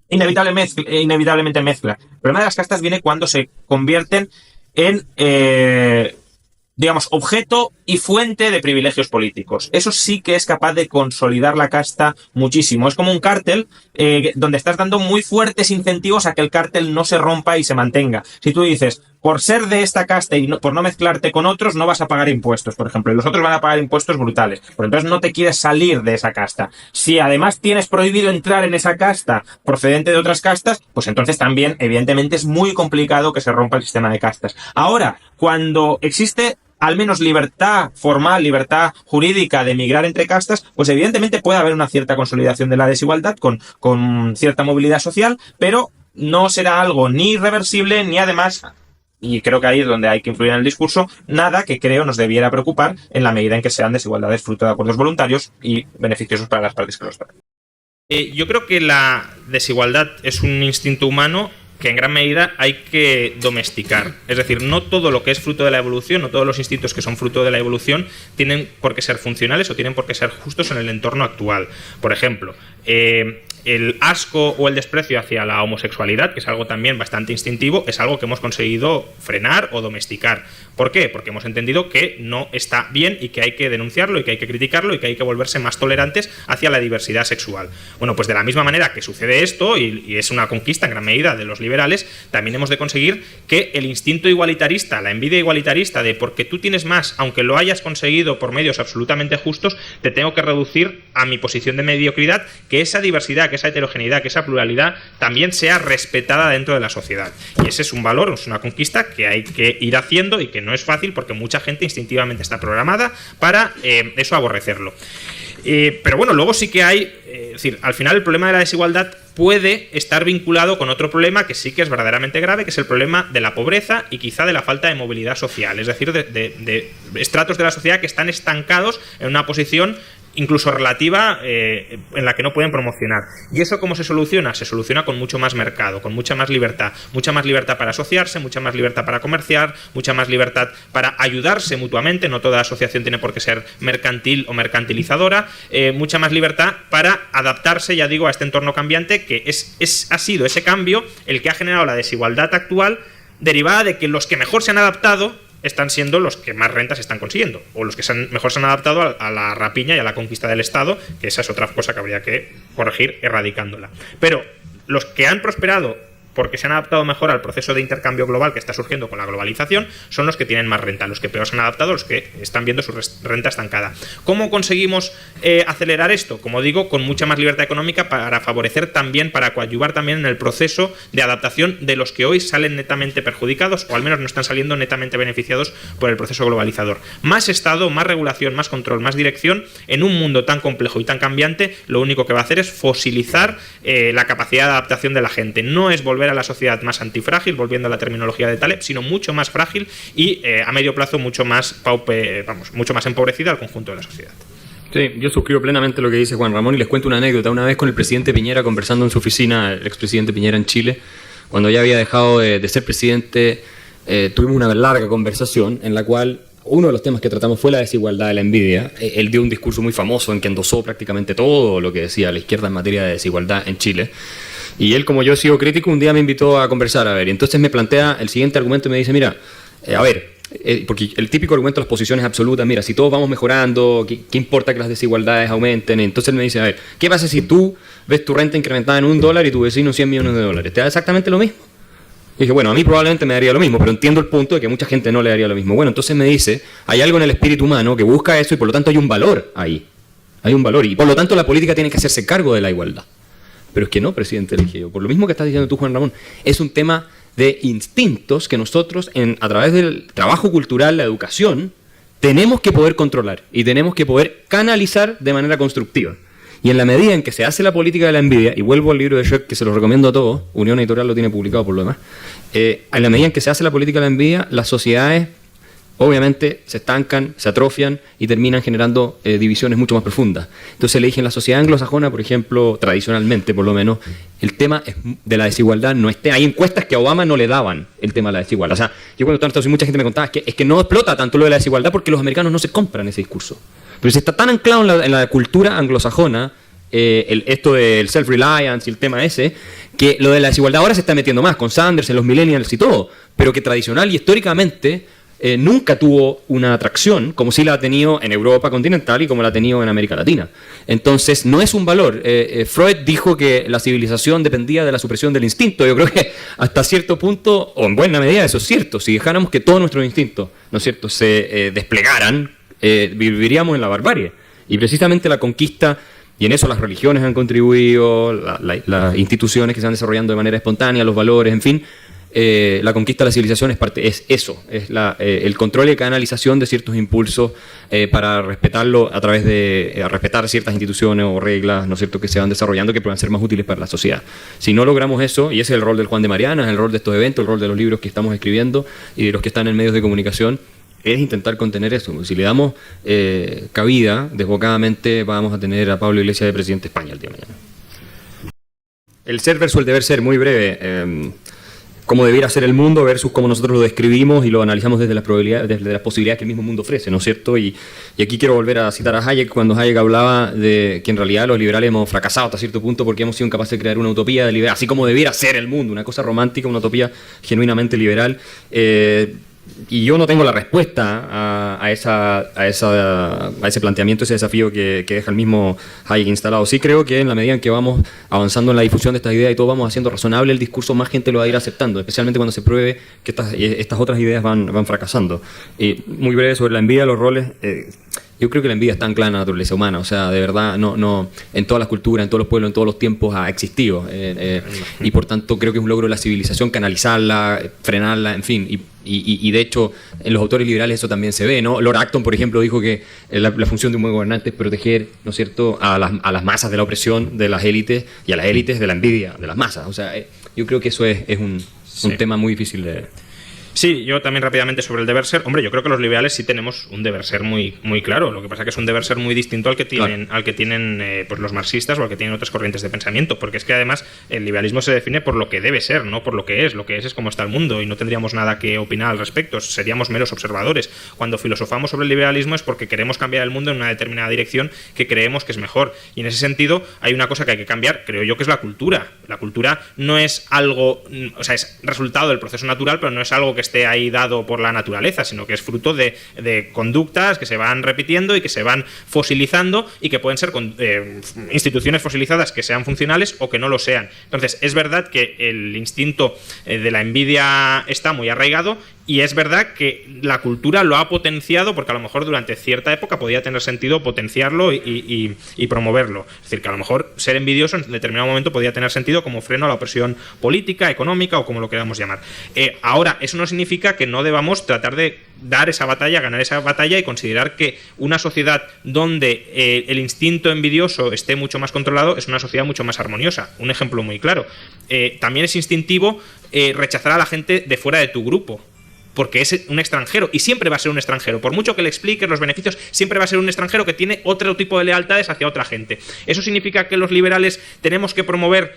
inevitablemente mezcla. El problema de las castas viene cuando se convierten en, digamos, objeto y fuente de privilegios políticos. Eso sí que es capaz de consolidar la casta muchísimo. Es como un cártel donde estás dando muy fuertes incentivos a que el cártel no se rompa y se mantenga. Si tú dices, por ser de esta casta y por no mezclarte con otros, no vas a pagar impuestos, por ejemplo, y los otros van a pagar impuestos brutales. Pues entonces no te quieres salir de esa casta. Si además tienes prohibido entrar en esa casta procedente de otras castas, pues entonces también, evidentemente, es muy complicado que se rompa el sistema de castas. Ahora, cuando existe al menos libertad formal, libertad jurídica de migrar entre castas, pues evidentemente puede haber una cierta consolidación de la desigualdad con cierta movilidad social, pero no será algo ni irreversible ni además, y creo que ahí es donde hay que influir en el discurso, nada que creo nos debiera preocupar en la medida en que sean desigualdades fruto de acuerdos voluntarios y beneficiosos para las partes que los traen. Yo creo que la desigualdad es un instinto humano que en gran medida hay que domesticar. Es decir, no todo lo que es fruto de la evolución, no todos los instintos que son fruto de la evolución tienen por qué ser funcionales o tienen por qué ser justos en el entorno actual. Por ejemplo, el asco o el desprecio hacia la homosexualidad, que es algo también bastante instintivo, es algo que hemos conseguido frenar o domesticar. ¿Por qué? Porque hemos entendido que no está bien y que hay que denunciarlo y que hay que criticarlo y que hay que volverse más tolerantes hacia la diversidad sexual. Bueno, pues de la misma manera que sucede esto, y es una conquista en gran medida de los liberales, también hemos de conseguir que el instinto igualitarista, la envidia igualitarista de porque tú tienes más, aunque lo hayas conseguido por medios absolutamente justos, te tengo que reducir a mi posición de mediocridad, que esa diversidad, que esa heterogeneidad, que esa pluralidad también sea respetada dentro de la sociedad. Y ese es un valor, es una conquista que hay que ir haciendo y que no es fácil porque mucha gente instintivamente está programada para eso aborrecerlo. Pero bueno, luego sí que hay, es decir, al final el problema de la desigualdad puede estar vinculado con otro problema que sí que es verdaderamente grave, que es el problema de la pobreza y quizá de la falta de movilidad social, es decir, de estratos de la sociedad que están estancados en una posición incluso relativa en la que no pueden promocionar. ¿Y eso cómo se soluciona? Se soluciona con mucho más mercado, con mucha más libertad para asociarse, mucha más libertad para comerciar, mucha más libertad para ayudarse mutuamente, no toda asociación tiene por qué ser mercantil o mercantilizadora, mucha más libertad para adaptarse, ya digo, a este entorno cambiante que ha sido ese cambio el que ha generado la desigualdad actual, derivada de que los que mejor se han adaptado están siendo los que más rentas están consiguiendo, o los que mejor se han adaptado a la rapiña y a la conquista del Estado, que esa es otra cosa que habría que corregir erradicándola. Pero los que han prosperado porque se han adaptado mejor al proceso de intercambio global que está surgiendo con la globalización, son los que tienen más renta. Los que peor se han adaptado, los que están viendo su renta estancada. ¿Cómo conseguimos acelerar esto? Como digo, con mucha más libertad económica para favorecer también, para coadyuvar también en el proceso de adaptación de los que hoy salen netamente perjudicados, o al menos no están saliendo netamente beneficiados por el proceso globalizador. Más Estado, más regulación, más control, más dirección, en un mundo tan complejo y tan cambiante, lo único que va a hacer es fosilizar la capacidad de adaptación de la gente. No es volver a la sociedad más antifrágil, volviendo a la terminología de Taleb, sino mucho más frágil y a medio plazo mucho más mucho más empobrecida al conjunto de la sociedad. Sí, yo suscribo plenamente lo que dice Juan Ramón y les cuento una anécdota. Una vez con el presidente Piñera conversando en su oficina, el expresidente Piñera en Chile, cuando ya había dejado de ser presidente, tuvimos una larga conversación en la cual uno de los temas que tratamos fue la desigualdad de la envidia. Él dio un discurso muy famoso en que endosó prácticamente todo lo que decía la izquierda en materia de desigualdad en Chile. Y él, como yo he sido crítico, un día me invitó a conversar, a ver, y entonces me plantea el siguiente argumento y me dice, mira, a ver, porque el típico argumento de las posiciones absolutas, mira, si todos vamos mejorando, ¿qué importa que las desigualdades aumenten? Entonces él me dice, a ver, ¿qué pasa si tú ves tu renta incrementada en $1 y tu vecino 100 millones de dólares? ¿Te da exactamente lo mismo? Y dije, bueno, a mí probablemente me daría lo mismo, pero entiendo el punto de que mucha gente no le daría lo mismo. Bueno, entonces me dice, hay algo en el espíritu humano que busca eso y por lo tanto hay un valor ahí. Hay un valor y por lo tanto la política tiene que hacerse cargo de la igualdad. Pero es que no, presidente elegido. Por lo mismo que estás diciendo tú, Juan Ramón, es un tema de instintos que nosotros, a través del trabajo cultural, la educación, tenemos que poder controlar y tenemos que poder canalizar de manera constructiva. Y en la medida en que se hace la política de la envidia, y vuelvo al libro de Schweck, que se lo recomiendo a todos, Unión Editorial lo tiene publicado por lo demás, en la medida en que se hace la política de la envidia, las sociedades obviamente se estancan, se atrofian y terminan generando divisiones mucho más profundas. Entonces le dije, en la sociedad anglosajona, por ejemplo, tradicionalmente por lo menos, el tema de la desigualdad no esté. Hay encuestas que a Obama no le daban el tema de la desigualdad. O sea, yo cuando estaba en Estados Unidos mucha gente me contaba es que no explota tanto lo de la desigualdad porque los americanos no se compran ese discurso. Pero se está tan anclado en la cultura anglosajona, esto del self-reliance y el tema ese, que lo de la desigualdad ahora se está metiendo más, con Sanders, en los millennials y todo, pero que tradicional y históricamente nunca tuvo una atracción como sí la ha tenido en Europa continental y como la ha tenido en América Latina. Entonces, no es un valor. Freud dijo que la civilización dependía de la supresión del instinto. Yo creo que hasta cierto punto, o en buena medida, eso es cierto. Si dejáramos que todos nuestros instintos, ¿no es cierto?, se desplegaran, viviríamos en la barbarie. Y precisamente la conquista, y en eso las religiones han contribuido, las instituciones que se van desarrollando de manera espontánea, los valores, en fin, la conquista de la civilización es eso, es el control y canalización de ciertos impulsos para respetarlo a través de respetar ciertas instituciones o reglas, ¿no es cierto?, que se van desarrollando que puedan ser más útiles para la sociedad. Si no logramos eso, y ese es el rol del Juan de Mariana, es el rol de estos eventos, el rol de los libros que estamos escribiendo y de los que están en medios de comunicación, es intentar contener eso. Si le damos cabida, desbocadamente vamos a tener a Pablo Iglesias de presidente de España el día de mañana. El ser versus el deber ser, muy breve. Cómo debiera ser el mundo versus cómo nosotros lo describimos y lo analizamos desde las probabilidades, desde las posibilidades que el mismo mundo ofrece, ¿no es cierto? Y aquí quiero volver a citar a Hayek, cuando Hayek hablaba de que en realidad los liberales hemos fracasado hasta cierto punto porque hemos sido incapaces de crear una utopía de libertad, así como debiera ser el mundo, una cosa romántica, una utopía genuinamente liberal. Y yo no tengo la respuesta a ese planteamiento, ese desafío que deja el mismo Hayek instalado. Sí creo que en la medida en que vamos avanzando en la difusión de estas ideas y todo vamos haciendo razonable el discurso, más gente lo va a ir aceptando, especialmente cuando se pruebe que estas otras ideas van fracasando. Muy breve sobre la envidia, los roles. Yo creo que la envidia está anclada en la naturaleza humana, o sea, de verdad, no en todas las culturas, en todos los pueblos, en todos los tiempos ha existido. Y por tanto creo que es un logro de la civilización canalizarla, frenarla, en fin. Y de hecho, en los autores liberales eso también se ve, ¿no? Lord Acton, por ejemplo, dijo que la función de un buen gobernante es proteger, ¿no es cierto?, a las masas de la opresión de las élites y a las élites de la envidia de las masas. O sea, yo creo que eso es un tema muy difícil de... Sí, yo también rápidamente sobre el deber ser. Hombre, yo creo que los liberales sí tenemos un deber ser muy, muy claro. Lo que pasa es que es un deber ser muy distinto al que tienen, claro, al que tienen pues los marxistas o al que tienen otras corrientes de pensamiento. Porque es que además el liberalismo se define por lo que debe ser, no por lo que es. Lo que es como está el mundo y no tendríamos nada que opinar al respecto. Seríamos meros observadores. Cuando filosofamos sobre el liberalismo es porque queremos cambiar el mundo en una determinada dirección que creemos que es mejor. Y en ese sentido hay una cosa que hay que cambiar, creo yo, que es la cultura. La cultura no es algo, o sea, es resultado del proceso natural, pero no es algo que esté ahí dado por la naturaleza, sino que es fruto de conductas que se van repitiendo y que se van fosilizando y que pueden ser instituciones fosilizadas que sean funcionales o que no lo sean. Entonces, es verdad que el instinto de la envidia está muy arraigado, y es verdad que la cultura lo ha potenciado, porque a lo mejor durante cierta época podía tener sentido potenciarlo y promoverlo. Es decir, que a lo mejor ser envidioso en determinado momento podía tener sentido como freno a la opresión política, económica o como lo queramos llamar. Ahora, eso no significa que no debamos tratar de dar esa batalla, ganar esa batalla y considerar que una sociedad donde el instinto envidioso esté mucho más controlado es una sociedad mucho más armoniosa. Un ejemplo muy claro. También es instintivo rechazar a la gente de fuera de tu grupo, porque es un extranjero, y siempre va a ser un extranjero. Por mucho que le expliques los beneficios, siempre va a ser un extranjero que tiene otro tipo de lealtades hacia otra gente. ¿Eso significa que los liberales tenemos que promover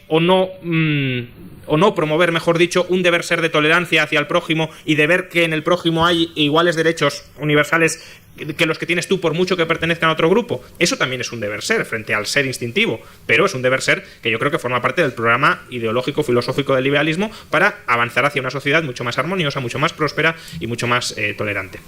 o no promover, mejor dicho, un deber ser de tolerancia hacia el prójimo y de ver que en el prójimo hay iguales derechos universales que los que tienes tú, por mucho que pertenezcan a otro grupo? Eso también es un deber ser frente al ser instintivo, pero es un deber ser que yo creo que forma parte del programa ideológico filosófico del liberalismo para avanzar hacia una sociedad mucho más armoniosa, mucho más próspera y mucho más tolerante.